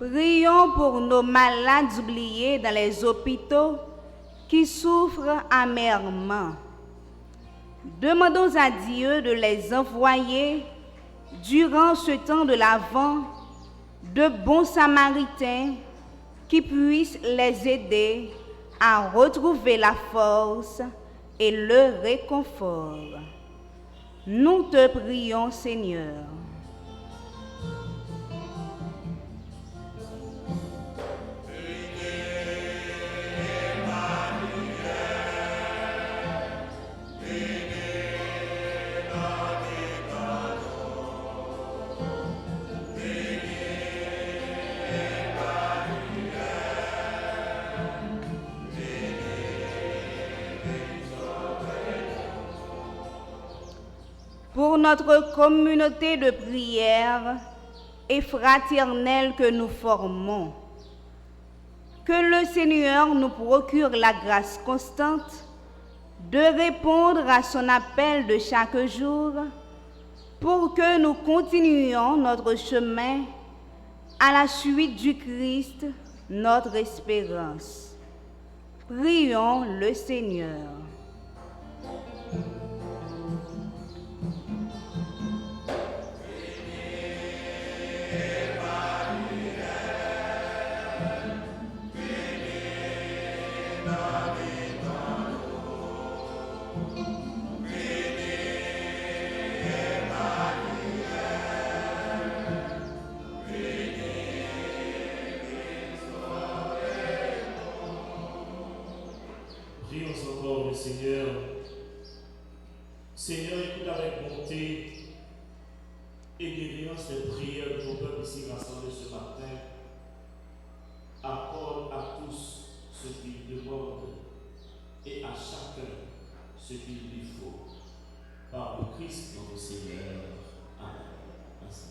Prions pour nos malades oubliés dans les hôpitaux qui souffrent amèrement. Demandons à Dieu de les envoyer durant ce temps de l'Avent de bons Samaritains qui puissent les aider à retrouver la force et le réconfort. Nous te prions, Seigneur. Pour notre communauté de prière et fraternelle que nous formons, que le Seigneur nous procure la grâce constante de répondre à son appel de chaque jour pour que nous continuions notre chemin à la suite du Christ, notre espérance. Prions le Seigneur. Prions encore le Seigneur. Seigneur, écoute avec bonté et bienveillance les prières de ton peuple ici rassemblés ce matin. Accorde à tous ce qu'ils demandent et à chacun ce qu'il lui faut. Par le Christ notre Seigneur. Amen. Merci.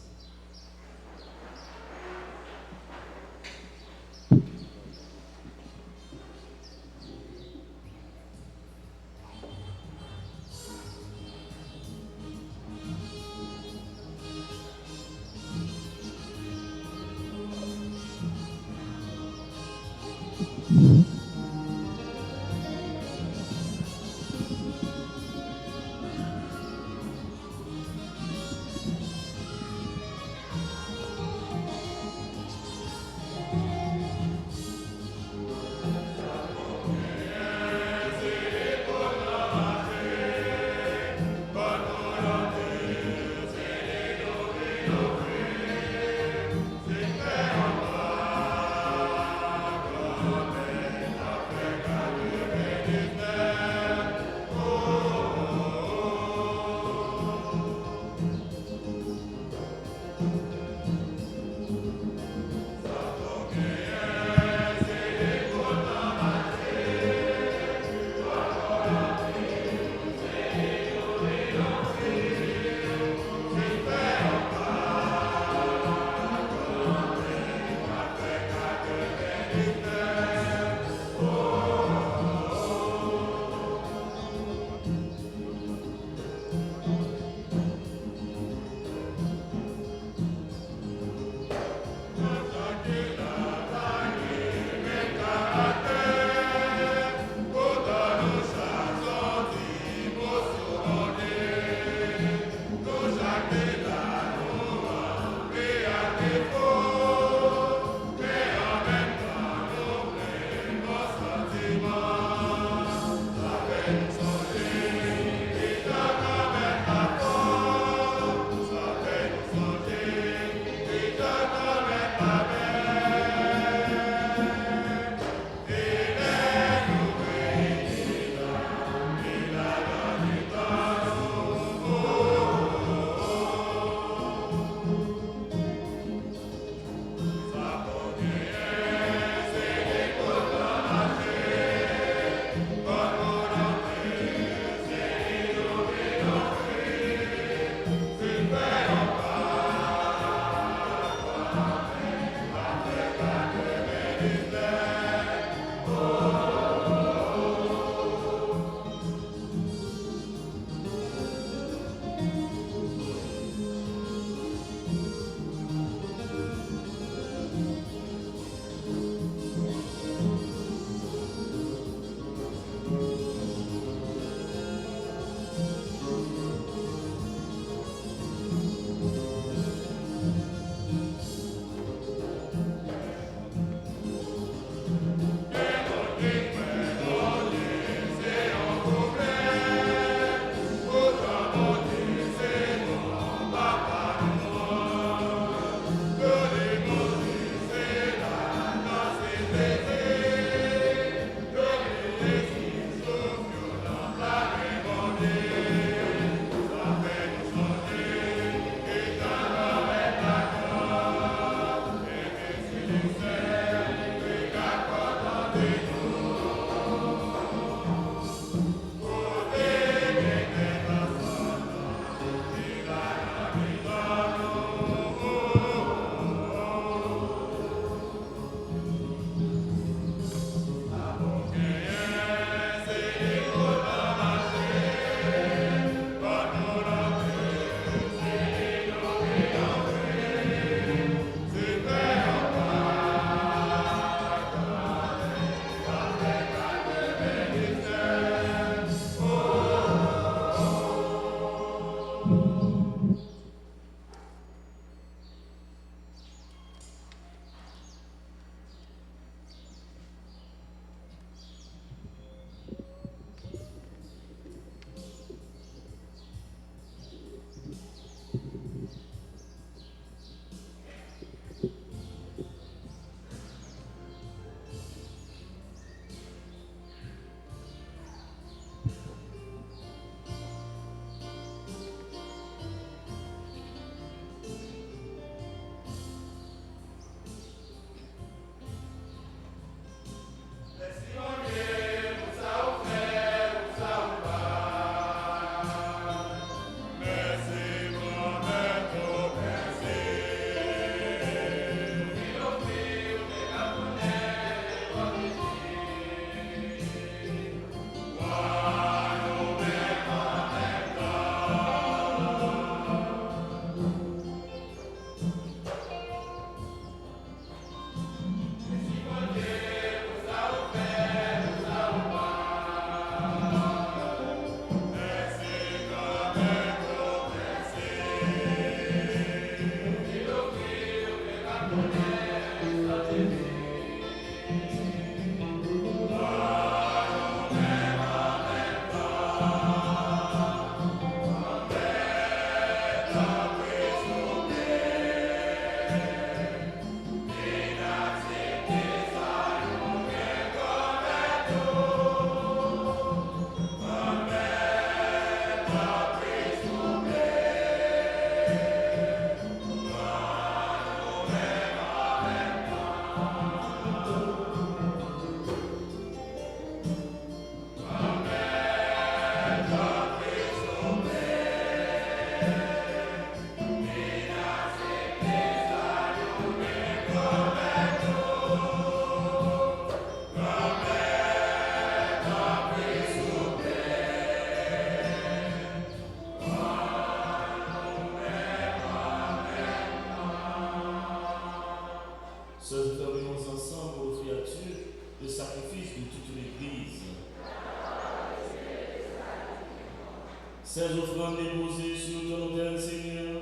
ces offrandes déposées sur ton autel, Seigneur,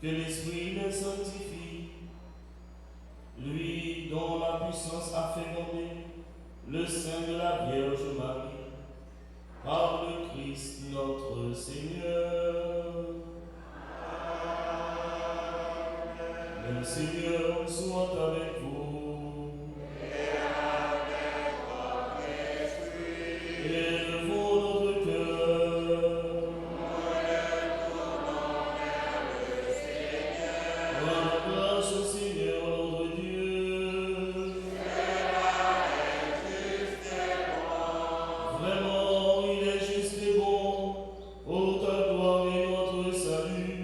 que l'Esprit les sanctifie, lui dont la puissance a fécondé le sein de la Vierge Marie, par le Christ notre Seigneur. Le Seigneur soit avec vous. Et avec votre esprit. Élevons notre cœur. Nous le tournons vers le Seigneur. Rendons grâce au Seigneur notre Dieu. Cela est juste et bon. Vraiment, il est juste et bon, pour ta gloire et notre salut,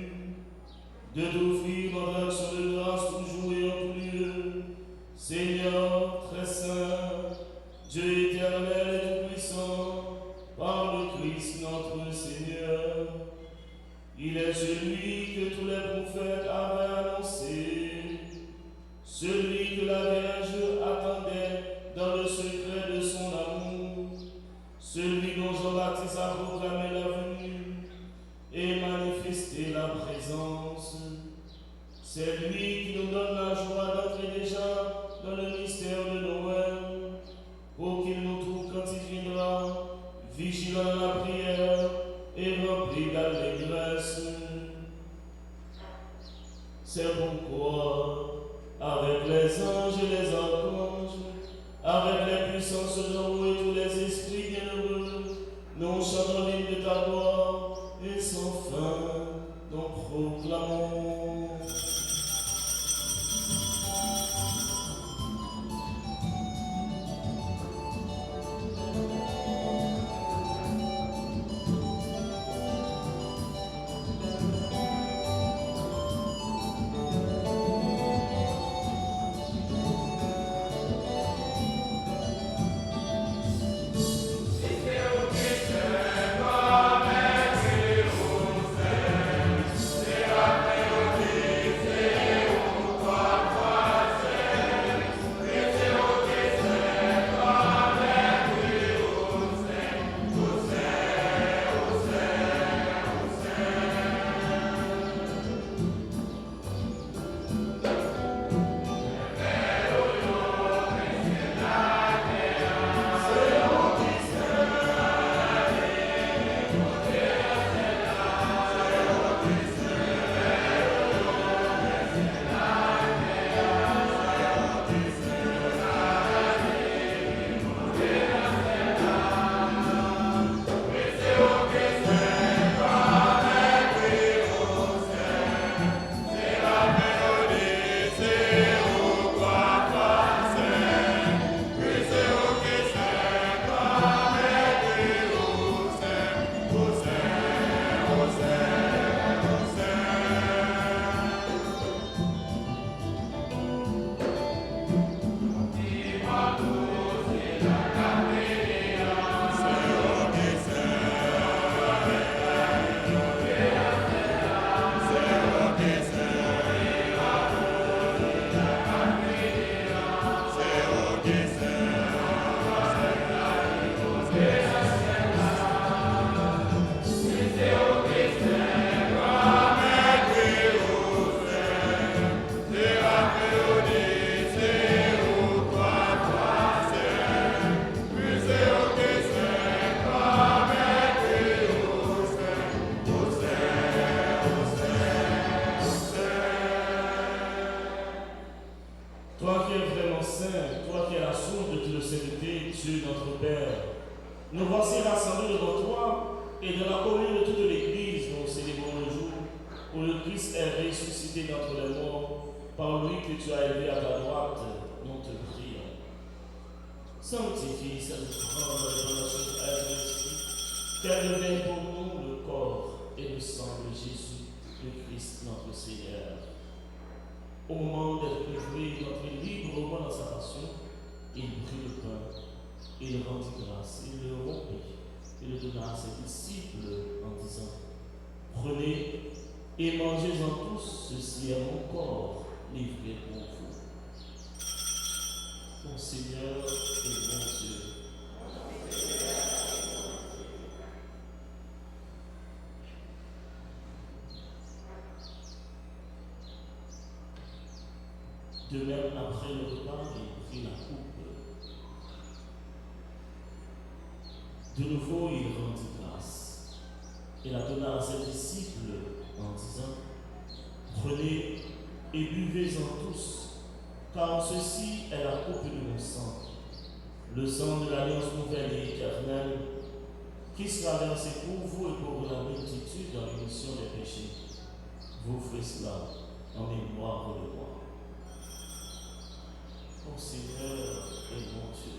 de t'offrir notre action de grâce toujours et en tout lieu. Seigneur très saint, Dieu éternel et tout-puissant, par le Christ notre Seigneur. Il est celui que tous les prophètes avaient annoncé, celui que la Vierge attendait dans le secret de son amour, celui dont Jean-Baptiste a proclamé la venue et manifesté la présence. C'est lui qui nous donne la joie d'entrer déjà dans le mystère de Noël, pour qu'il nous trouve quand il viendra, vigilants dans la prière et remplis d'allégresse. C'est pourquoi, avec les anges et les archanges, avec les puissances d'en haut et tous les esprits bienheureux, nous chantons l'hymne de ta gloire et sans fin nous proclamons. Toi qui es vraiment saint, toi qui es la source de toute sainteté, Dieu notre Père, nous voici rassemblés devant toi et dans la commune de toute l'Église, nous célébrons le jour où le Christ est ressuscité d'entre les morts, par lui que tu as élevé à ta droite, nous te prions. Sanctifie cette offrande de notre Eucharistie, qu'elle devienne pour nous le corps et le sang de Jésus, le Christ notre Seigneur. Au moment d'être livré, d'entrer librement dans sa passion, il prit le pain, il rendit grâce, il le rompit, et le donna à ses disciples en disant: Prenez et mangez-en tous, ceci est mon corps livré pour vous. Mon Seigneur et mon Dieu. De même, après le repas, il prit la coupe. De nouveau, il rendit grâce et la donna à ses disciples en disant: Prenez et buvez-en tous, car ceci est la coupe de mon sang, le sang de l'alliance nouvelle et éternelle, qui sera versé pour vous et pour la multitude dans l'émission des péchés. Vous ferez cela en mémoire de moi. Mon Seigneur et mon Dieu.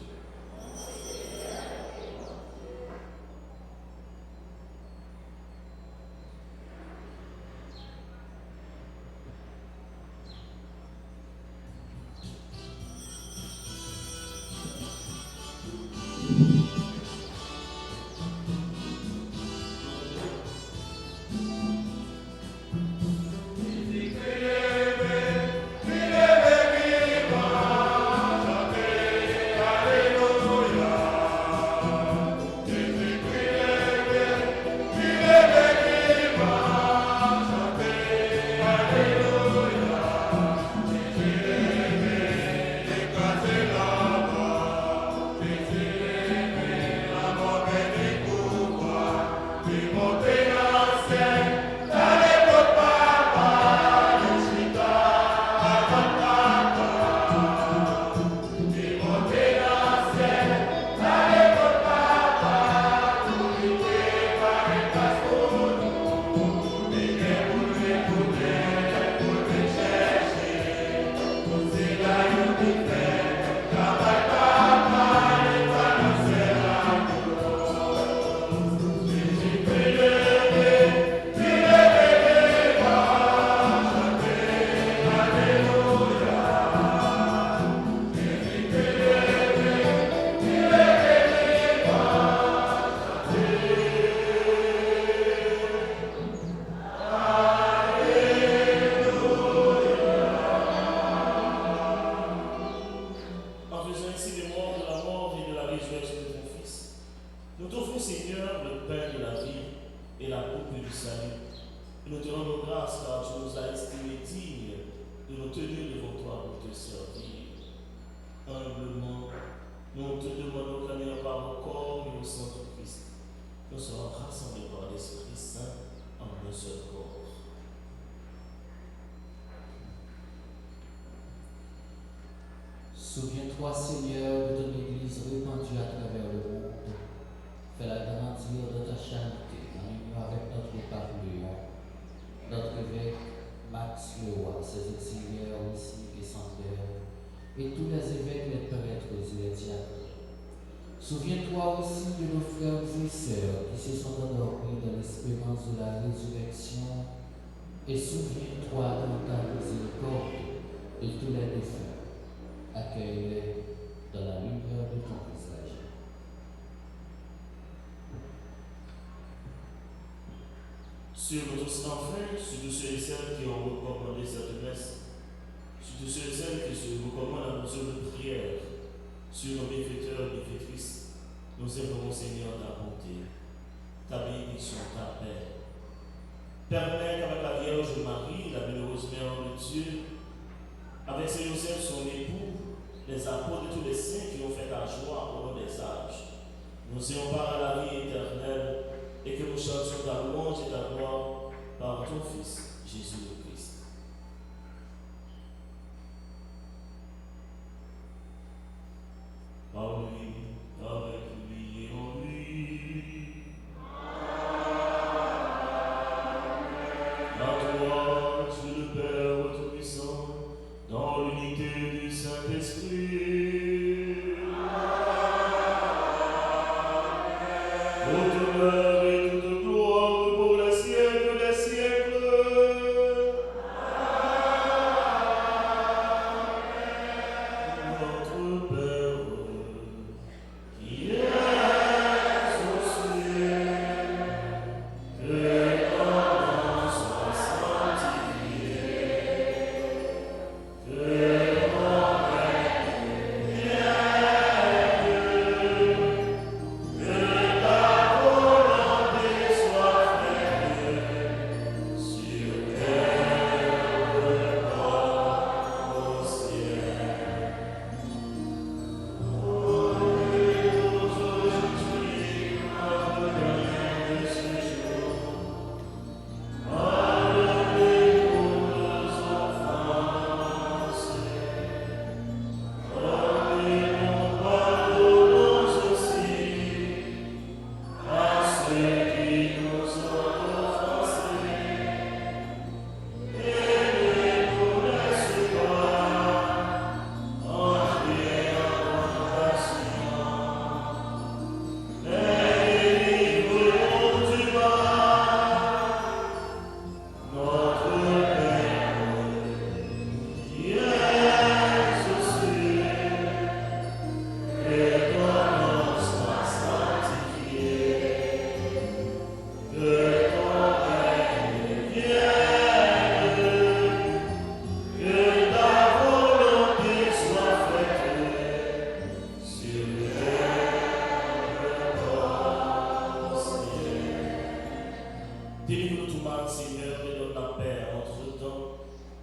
Souviens-toi, Seigneur, de ton Église répandue à travers le monde. Fais-la grandir de ta charité, en union avec notre pape Léon, notre évêque Max Leroy, ses auxiliaires aussi et Sander, et tous les évêques, les prêtres et les diacres. Souviens-toi aussi de nos frères et sœurs qui se sont endormis dans l'espérance de la résurrection, et souviens-toi dans ta miséricorde de tous les défunts. Accueille-les dans la lumière de ton visage. Sur notre enfin, sur tous ceux et celles qui ont recommandé cette messe, sur tous ceux et celles qui se recommandent à nos œuvres de prière, sur nos bienfaiteurs et bienfaitrices, nous aimerons, Seigneur, ta bonté, ta bénédiction, ta paix. Permets qu'avec la Vierge Marie, la bienheureuse Mère de Dieu, avec Saint Joseph, son époux, les apôtres et tous les saints qui ont fait ta joie au long des âges, nous ayons part à la vie éternelle et que nous chantions ta louange et ta gloire par ton Fils, Jésus le Christ. Par lui, avec lui et en lui. À toi, Dieu le Père Tout-Puissant, dans l'unité du Saint-Esprit. Toute honneur et toute gloire pour les siècles des siècles.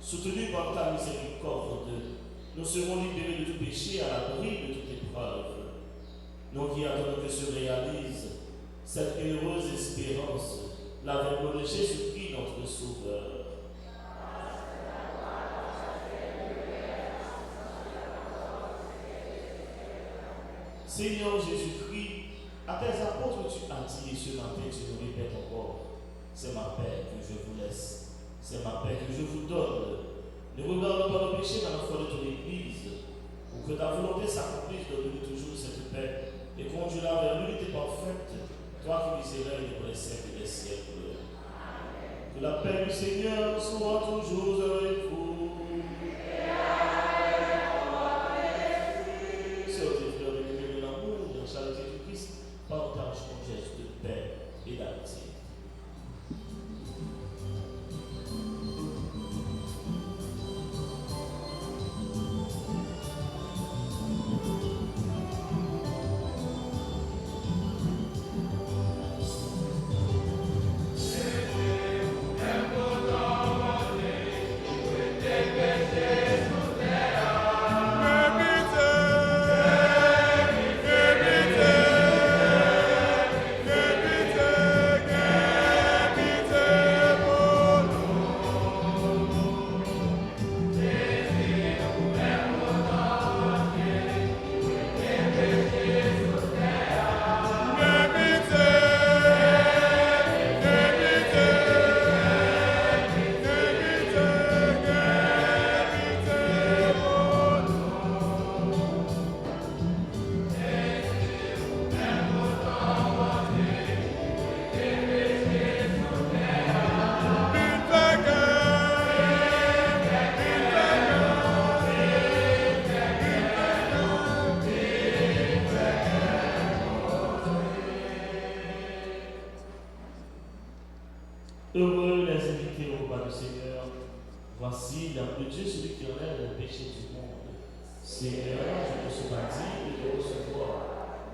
Soutenus par ta miséricorde, nous serons libérés de tout péché à l'abri de toute épreuve. Nous qui attendons que se réalise cette heureuse espérance, l'avènement de Jésus-Christ, notre Sauveur. Seigneur Jésus-Christ, à tes apôtres tu as dit, et ce matin tu nous répètes encore, c'est ma paix que je vous laisse, c'est ma paix que je vous donne. Ne regarde pas le péché dans la foi de ton Église, pour que ta volonté s'accomplisse de donner toujours cette paix et conduis-la vers l'unité parfaite, toi qui vis et règnes pour les siècles des siècles. Que la paix du Seigneur soit toujours avec vous. Sœurs et frères de l'amour, dans la charité du Christ, partage ton geste de paix et d'amitié. Heureux les invités au repas du Seigneur. Voici l'âme de Dieu, celui qui enlève le péché du monde. Seigneur, je ne suis pas digne de recevoir,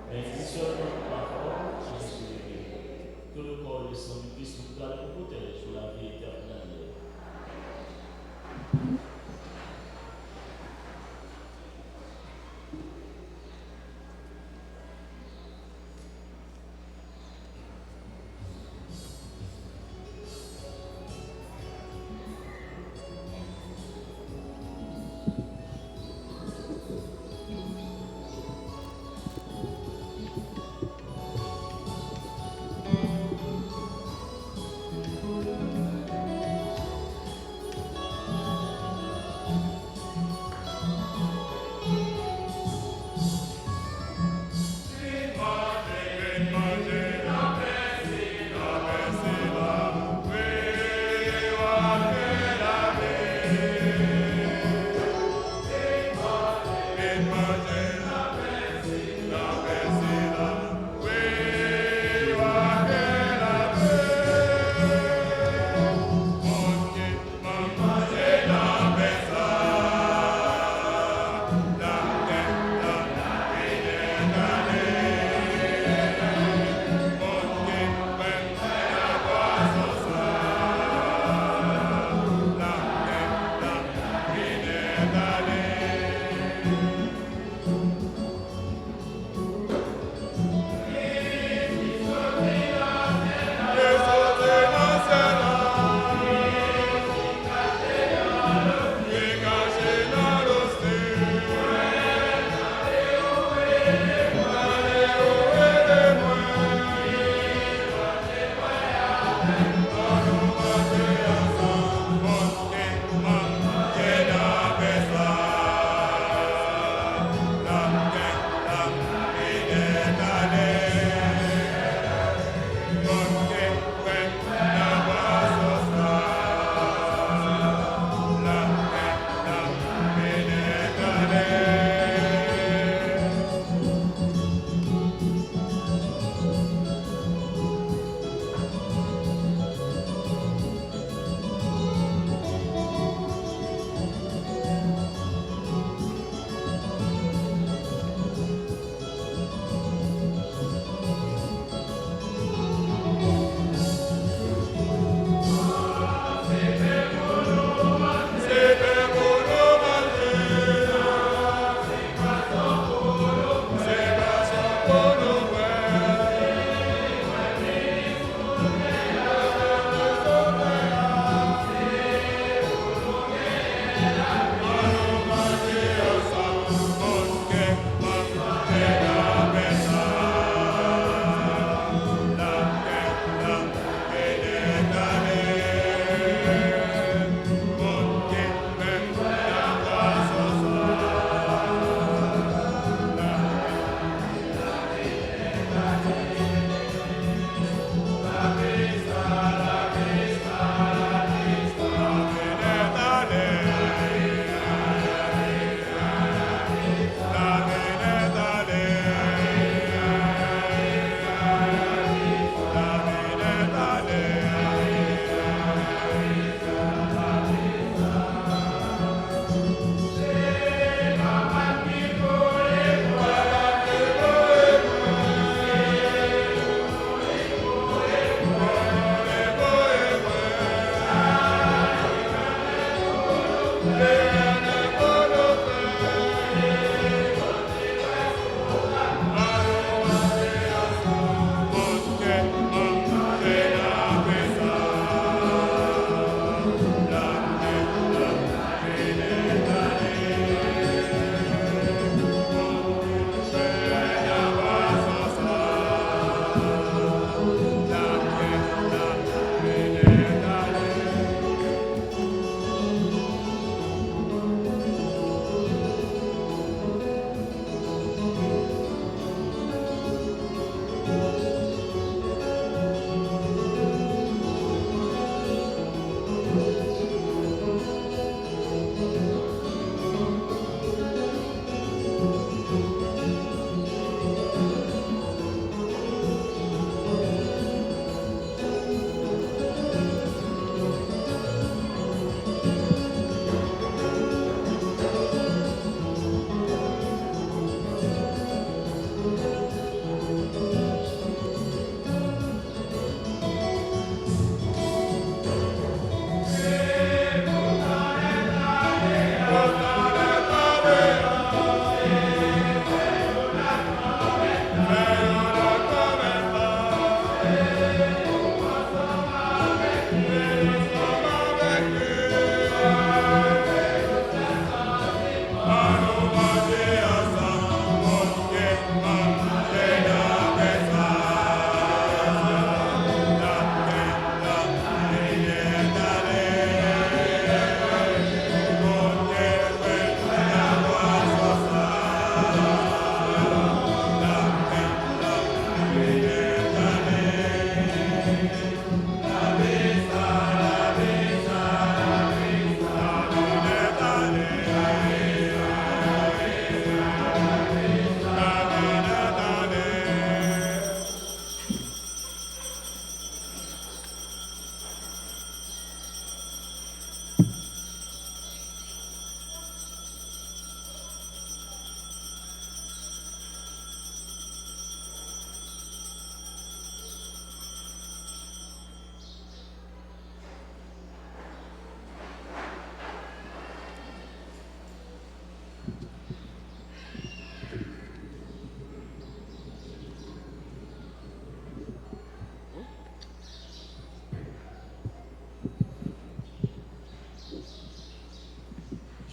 mais dis seulement ma parole, je suis guéri. Que le corps et le sang du Christ nous garde et nous protège pour la vie éternelle.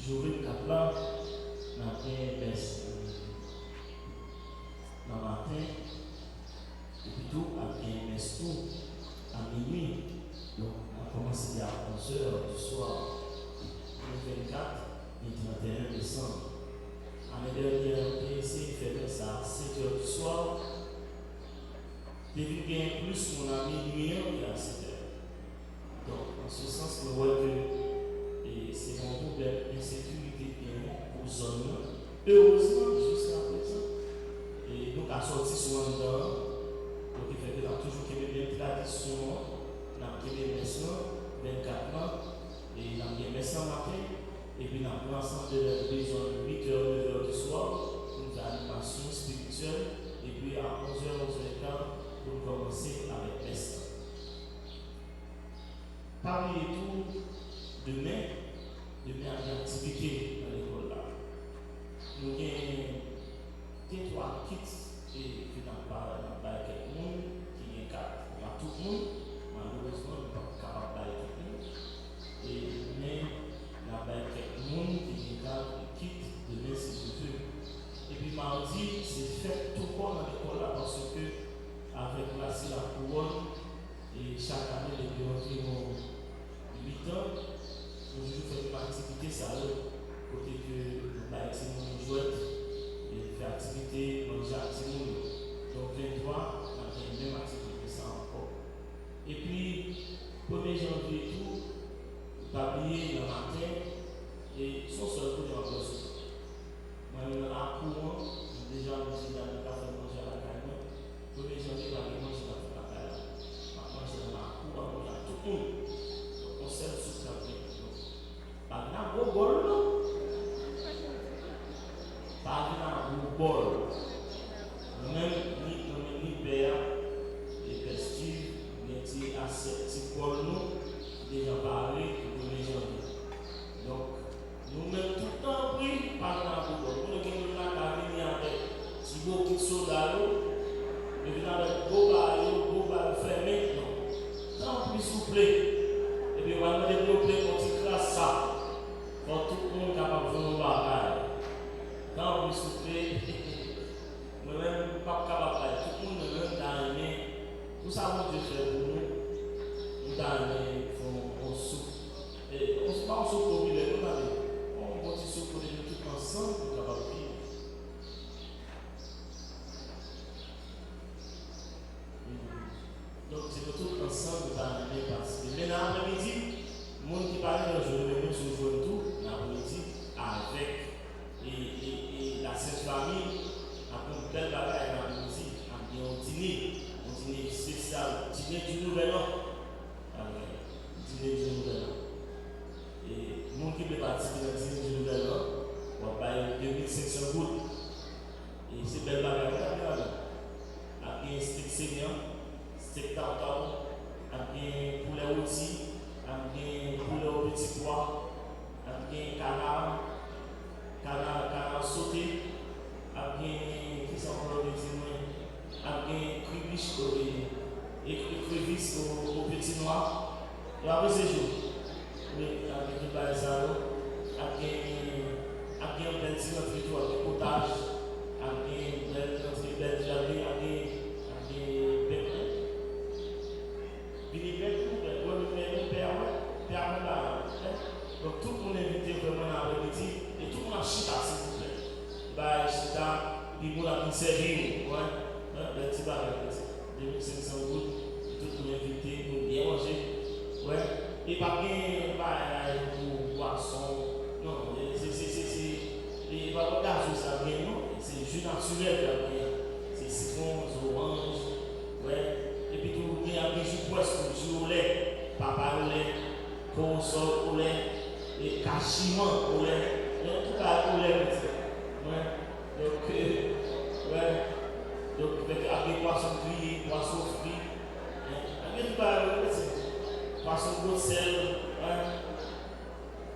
J'aurai le cap là, dans le matin, et puis tout, après un messe tout, à minuit. Donc, on a commencé à 11h du soir, le 24 et 31 décembre. L'année dernière, on a essayé de faire ça à 7h du soir. Depuis qu'il y a plus, on a mis nuit et à 7h. Donc, en ce sens, on voit que c'est un problème d'insécurité pour zone. Heureusement, jusqu'à présent, et donc, à sortir souvent dedans, donc il fait que là, toujours qu'il y ait des traditions, on a des messages, 24 ans, et on a des messages matin, et puis on a l'ensemble de besoin de 8h, 9h du soir, pour une animation spirituelle, et puis à 11h, 11h15, pour commencer avec messe. Parmi tout, demain, il y a une activité dans l'école là. Nous avons 3 kits et qui n'ont pas quelques monde qui est pas tout le monde, malheureusement, nous ne sommes pas capables de tout le monde. Mais nous avons quelques monde qui est kit demain si je veux. Et puis mardi, c'est fait tout court dans l'école là parce que avec la couronne, et chaque année, les environ 8 ans, nous faisons une activité, ça côté que nous avons joué, et faire activité, manger activité. Donc 23, on a une même activité, ça encore. Et puis, 1er janvier, tout, pas oublier le matin, et son seul coup de l'emploi. Moi, je suis à courant, déjà, je suis dans le café manger à la caille. 1er janvier, je vais manger dans la caille. Maintenant, je suis à courant, il y a tout le monde. Donc, on sert sous la pluie. Pas de gros bol, non? Pas de gros bol. Même ni père, les vestiges, les petits bol, nous, déjà parlé pour les gens. Donc, nous mettons tout le temps pris par la gros bol. Nous avons avec si vous qui soldats, nous venons avec beau bal fermé, non. Tant plus souple. Et puis, on va développer une petite classe ça. Pour tout le monde capable de faire un bagage. Tant plus souple. Moi-même, pas capable de tout le monde même dans les mains. Tout ça, vous devez faire pour nous. Nous dans les on soupe. Et on se parle soupe au milieu, on va soupe pour les tout ensemble pour capable de vivre. Donc, c'est tout ensemble dans les mains parce que maintenant, après-midi, le monde qui parle de journée, nous se jouons tout l'après-midi avec la Sainte Famille. Après une belle bataille dans la musique, après un dîner spécial, dîner du Nouvel An. Dîner du Nouvel An. Et le monde qui peut participer dans le dîner du Nouvel An, on va payer 2500 gouttes. Et c'est belle bataille. Après un steak saignant, steak tartare, après un poulet rôti, après un poulet au petit pois, après un canard sauté. Avec qui sont encore des témoins, avec créviche et crévice au petit noir. Et après ces jours, avec tout le salon, avec un bel petit frigo, avec potage, avec un bel jardin, avec donc tout le monde est invité vraiment à l'après-midi et tout le monde a chita s'il vous plaît. Bah, chita, il vous a servi, le petit bagage, 2500 gouttes, tout le monde est invité pour bien manger. Ouais. Et pas bien, pour boisson, non, c'est pas gaz, ça bien, non, c'est jus naturel, c'est citron, orange, ouais. Et puis tout le monde a des jus poisson, jus au lait, papa au lait, console au lait, et cachiment au lait, tout cas au lait, ouais. Donc, ouais. Donc, avec poisson grillé, poisson frit, avec tout cas, poisson gros sel,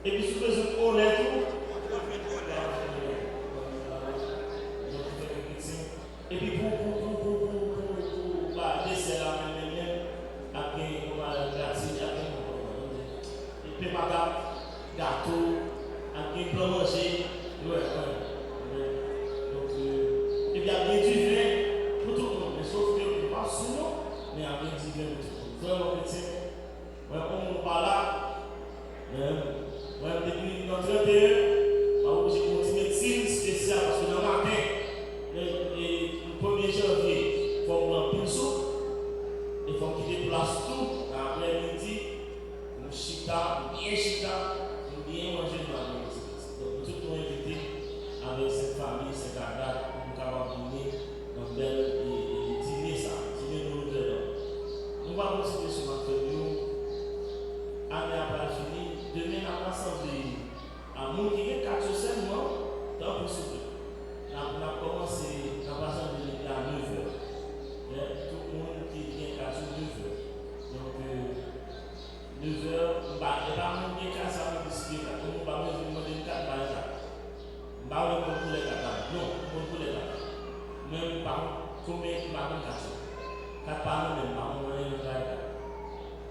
et puis sous le au lait, tout. Et puis pour dessert là même avec on va gratuit avec et puis madame gâteau avec il y a plan manger. Ouais. Donc, et puis il y a bien du vin pour tout le monde. Mais sauf que pas souvent, mais il y a bien du vin pour tout le monde. Vraiment, chrétien. Ouais, on ne parle là. Ouais, depuis dans 31, j'ai continué médecine spéciale parce que dans le matin, le 1er janvier, il faut prendre une soupe. Il faut quitter place tout l'après-midi. Nous chita, nous bien manger dans la maison. Donc, nous tous nous invités avec cette famille, cette agate, pour nous capables dîner dans belle et dîner ça, dîner nous dedans. Nous allons continuer sur notre nous. Année après fini, demain on va s'assemblée à mon qui est 4 seulement dans le souper. On a commencé à s'assembler à 9h. Tout le monde qui vient à 9h. Donc 9h, on va pas me dire qu'à ça me discuter, on va me demander 4 par exemple. On va me pour les 4. Non, pour les 4. Même par combien de par 4. 4 par même, par mon moyen de travail.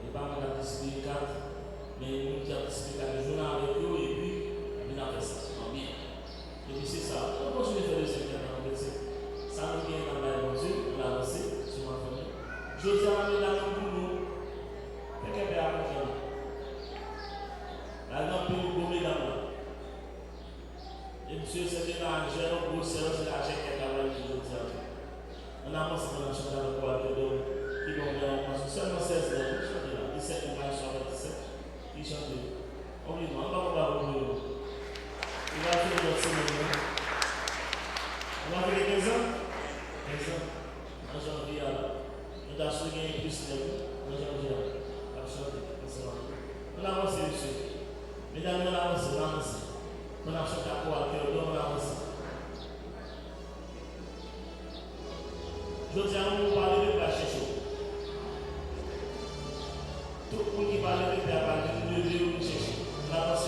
Et pas me discuter 4. Mais nous avons discuté avec le journal avec eux et puis on a fait ça. Bien. Et puis c'est ça. On continue de faire le secteur dans le médecin. Ça nous vient dans la Dieu, on l'a lancé sur ma famille. José a mis dans le boulot. Quelqu'un peut apprendre. Par exemple, nous gommons dans moi. Et monsieur, c'était là, j'ai un gros service, c'est la chèque qui a travaillé sur le José. On a avancé dans la chambre avec quoi que d'autres qui vont faire seulement 16 ans. 17 ans, 17. Il chante. On va oublier. Il va faire notre semaine. On va faire 15 ans. 15 ans. En janvier, on a su gagner plus de vous. En janvier, on a chanté. On a avancé, monsieur. Mesdames, on a avancé. On a chanté à quoi? On a avancé. Je dis à vous parler de la chercher. Tout le monde qui parle de la parole de Dieu, nous cherchons. On avance.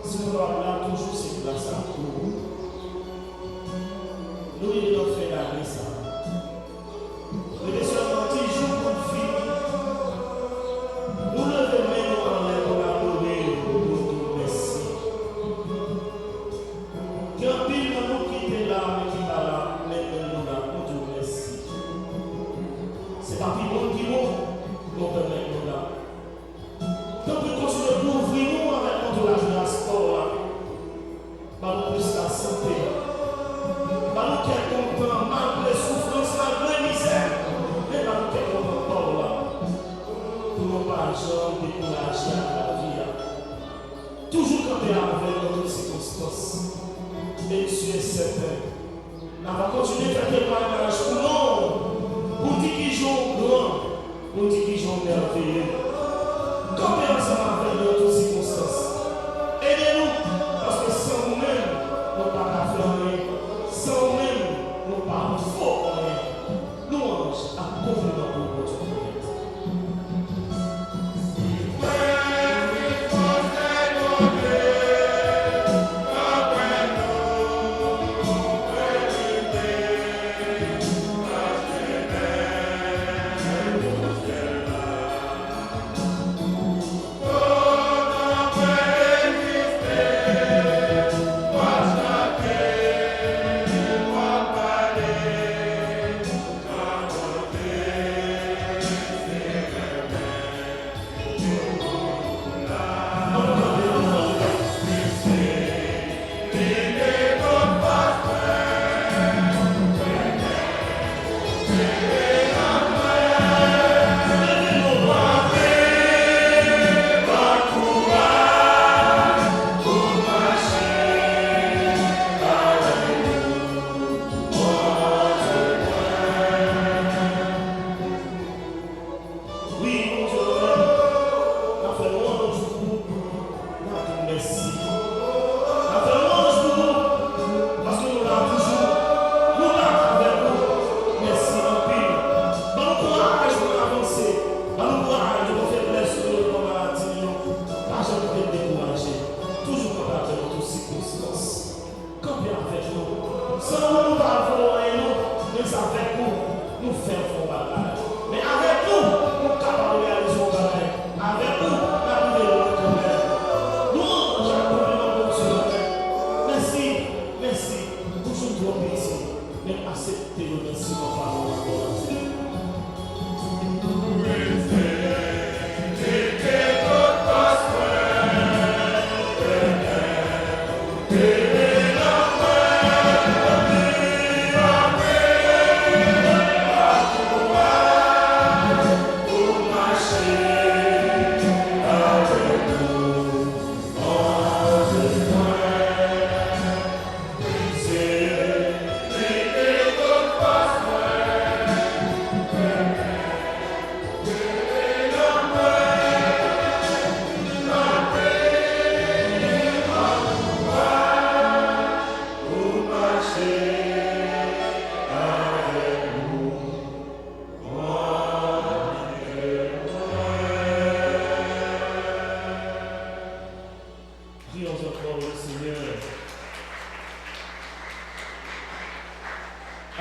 Si nous avons toujours cette place pour nous, nous devons faire la ça. Nous devons seulement 10 jours pour finir. Nous levons nous en l'air pour adorer pour nous merci. Quand pile nous quitter là, mais qui va là, mais nous là, pour nous merci. C'est pas plus bon qui nous permet nous là. Donc nous continuons d'ouvrir nous avec notre la grâce là. Par nous plus la santé. Par nous qui est content, malgré souffrance, malgré misère. Mais par nous qui est content là. Pour nous pas jamais décourager à la vie. Toujours camper avec dans toutes circonstances. Et Dieu est certain. Nous allons continuer à faire des témoignages pour nous. Pour dire qu'ils sont grands. Pour dire qu'ils sont merveilleux. Camper ensemble avec dans toutes circonstances. Aidez-nous. Parce que sans vous-même, nous ne pouvons pas faire rien. Sans vous-même, nous ne pouvons pas faire rien. Louange à compliment pour votre prière.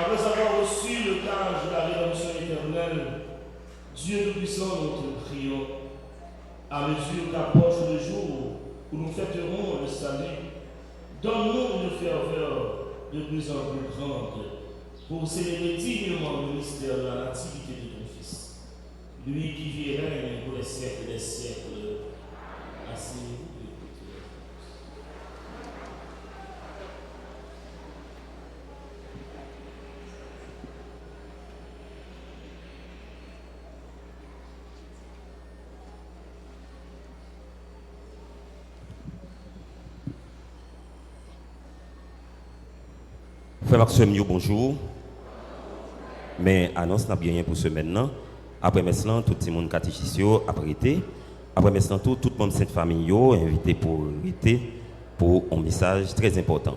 Après avoir reçu le gage de la rédemption éternelle, Dieu Tout-Puissant, nous te prions, à mesure qu'approche le jour où nous fêterons le salut, donne-nous une ferveur de plus en plus grande pour célébrer dignement le mystère de la nativité de ton Fils, lui qui vit et règne pour les siècles des siècles. Asseyez-vous. Frère Maxime, bonjour. Mais annonce n'a bien rien pour ce maintenant. Après maintenant, tout le monde catéchiste a prêté. Après maintenant, tout le monde cette famille invité pour arrêter pour un message très important.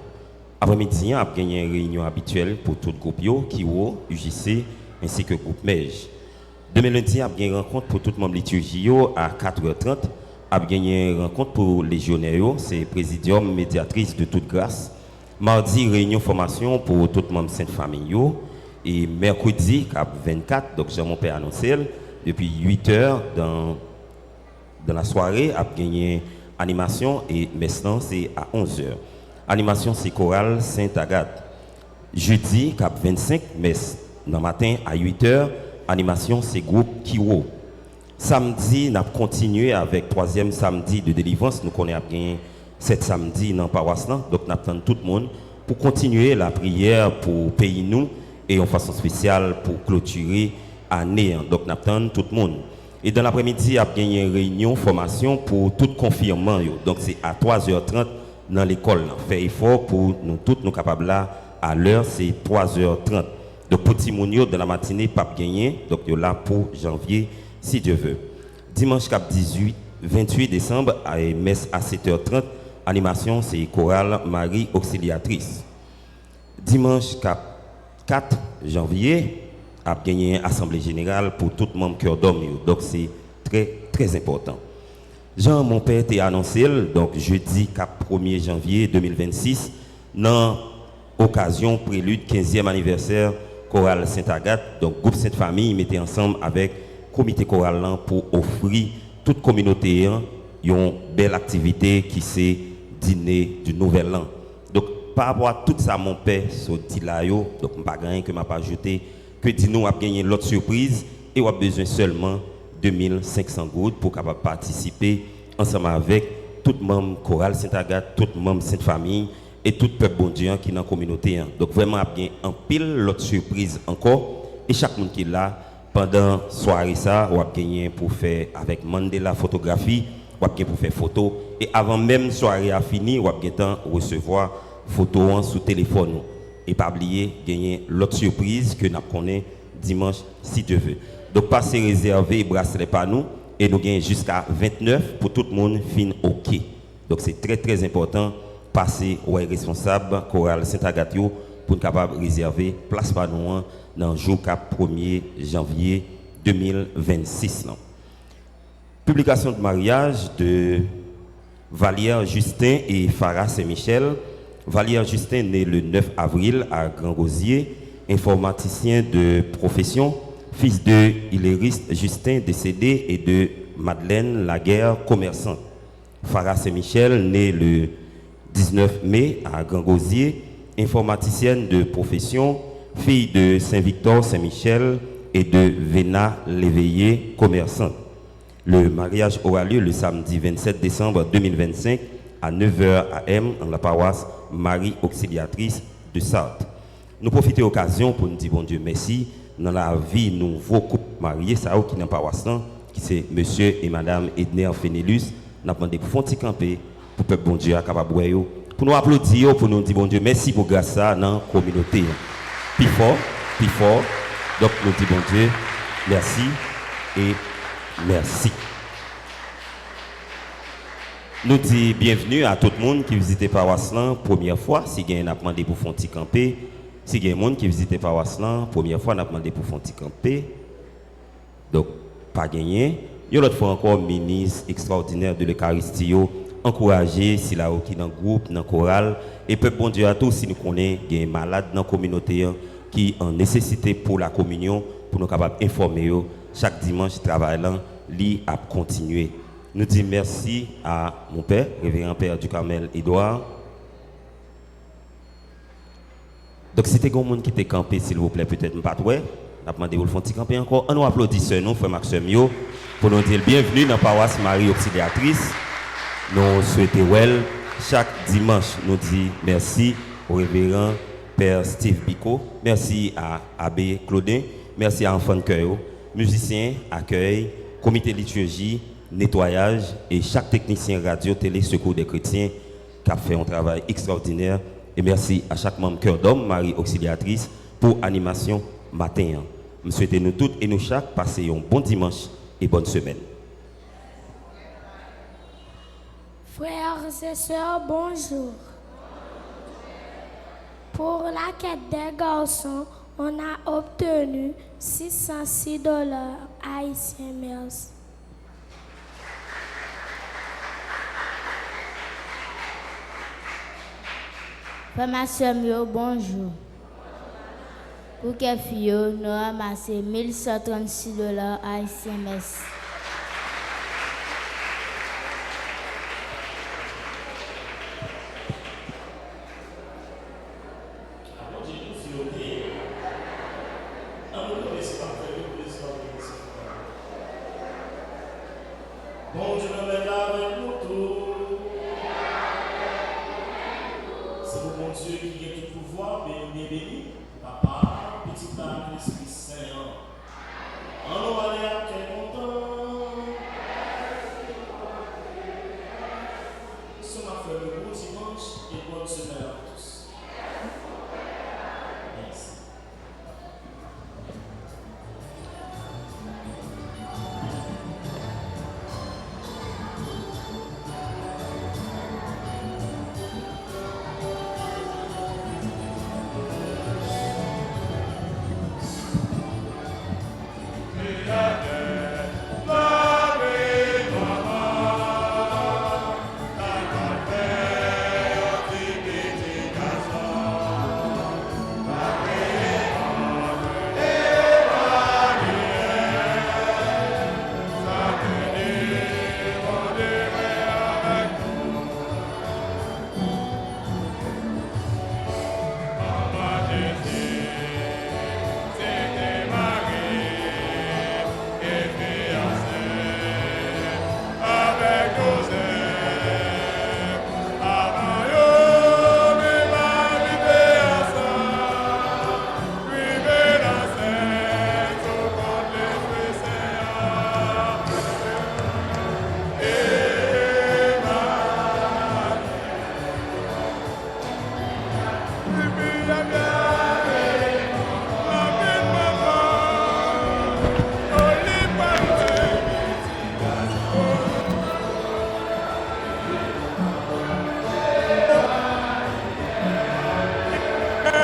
Après midi, on a gagné une réunion habituelle pour tout le groupe qui est UJC ainsi que le groupe MEJ. Demain lundi, on a gagné une rencontre pour tout le monde liturgie à 4h30 a gagné une rencontre pour légionnaires, c'est présidium médiatrice de toute grâce. Mardi, réunion formation pour tout le monde Sainte-Famille. Et mercredi, cap 24, donc j'ai mon père annoncé, depuis 8 heures dans la soirée, a gagné animation et maintenant c'est à 11 heures. Animation c'est chorale Sainte-Agathe. Jeudi, cap 25, messe dans le matin à 8 heures, animation c'est groupe Kiro. Samedi, nous avons continué avec 3e samedi de délivrance. Nous connaissons bien 7 samedis dans la paroisse. Donc nous attendons tout le monde pour continuer la prière pour pays nous et en façon spéciale pour clôturer l'année. Donc nous attendons tout le monde. Et dans l'après-midi, il y a gagné une réunion, formation pour tout confirmant. Donc c'est à 3h30 dans l'école. Fait effort pour nous tous, nous capables là, à l'heure, c'est 3h30. Donc petit mounio de la matinée, pas gagné. Donc là pour janvier, si Dieu veut. Dimanche cap 28 décembre, à messe à 7h30, animation c'est chorale Marie Auxiliatrice. Dimanche cap 4 janvier, a gagné une assemblée générale pour tout le monde cœur d'homme. Donc c'est très très important. Jean, mon père t'a annoncé, donc jeudi 1er janvier 2026, dans occasion prélude 15e anniversaire chorale Sainte-Agathe, donc groupe Sainte-Famille mettait ensemble avec comité choral pour offrir toute communauté une belle activité qui c'est dîner du nouvel an. Donc par rapport à tout ça mon père so dit là yo, donc pas rien que m'a pas ajouté que dit nous a gagné l'autre surprise et on a besoin seulement 2500 gouttes pour capable participer ensemble avec tout membre chorale Sainte-Agathe, tout membre Sainte-Famille et tout peuple bon Dieu qui est dans la communauté. Donc vraiment a bien en pile l'autre surprise encore et chaque monde qui est là pendant la soirée ça, on a gagné pour faire avec Mandela photographie, on a gagné pour faire photo et avant même la soirée a fini, on a gagné recevoir photo sur téléphone et pas oublier gagner l'autre surprise que nous connaissons dimanche si Dieu veut. Donc passez réservé bracelet par nous et nous gagnons jusqu'à 29 pour tout le monde fin OK. Donc c'est très très important passer aux responsables chorale Sainte-Agathe pour être capable de réserver place par nous dans le jour 1er janvier 2026. Non. Publication de mariage de Valère Justin et Farah Saint-Michel. Valère Justin né le 9 avril à Grand-Gosier, informaticien de profession, fils de Hilériste Justin décédé et de Madeleine Laguerre, commerçante. Farah Saint-Michel né le 19 mai à Grand-Gosier, informaticienne de profession, fille de Saint-Victor Saint-Michel et de Véna Léveillé, commerçante. Le mariage aura lieu le samedi 27 décembre 2025 à 9h AM dans la paroisse Marie Auxiliatrice de Sarthe. Nous profitons de l'occasion pour nous dire bon Dieu merci dans la vie nouveau couple marié, ça qui dans la paroisse, qui c'est monsieur et madame Edner Fénélus. Nous avons demandé pour faire un petit camper pour que le bon Dieu soit capable de pour nous applaudir, pour nous dire bon Dieu merci pour grâce à dans la communauté. Plus fort. Donc nous disons bon Dieu merci et merci. Nous disons bienvenue à tout le monde qui visite paroisse première fois. Si vous avez demandé pour faire un petit camper, si vous avez des gens qui visitent paroisse première fois, nous avons demandé pour faire un petit camper. Donc, pas gagné. Il y a l'autre fois encore, ministre extraordinaire de l'Eucharistie, encourager si là qui dans le groupe, dans le choral, et peuple bon Dieu à tous, si nous connaissons des malades dans la communauté qui ont nécessité pour la communion, pour nous capables d'informer chaque dimanche, travail là, lui a continué. Nous disons merci à mon père, révérend père du Carmel Édouard. Donc, si tu as un monde qui était campé, s'il vous plaît, peut-être pas toi, on a demandé de faire un petit camper encore. On nous applaudit, nous, frère Maxime, pour nous dire bienvenue dans la paroisse Marie Auxiliatrice. Nous souhaitons well. Chaque dimanche, nous disons merci au révérend père Steve Bicot. Merci à Abbé Claudin. Merci à Enfant de Cœur, musiciens, accueil, comité liturgie, nettoyage et chaque technicien radio, télé, secours des chrétiens qui a fait un travail extraordinaire. Et merci à chaque membre Cœur d'Homme, Marie Auxiliatrice, pour animation matin. Nous souhaitons nous toutes et nous chaque passer un bon dimanche et bonne semaine. Frères et sœurs, bonjour. Pour la quête des garçons, on a obtenu $606 haïtiens. Merci. Frère ma soeur, bonjour. Pour que fille, nous ramassé $1136 à SMS. Bon Dieu nous met là avec nous tous. C'est pour mon Dieu qui a tout pouvoir, bien béni. Papa, petit âme, l'Esprit Saint. On nous va aller à quel content. Ce m'a fait le bon dimanche et bonne semaine à tous.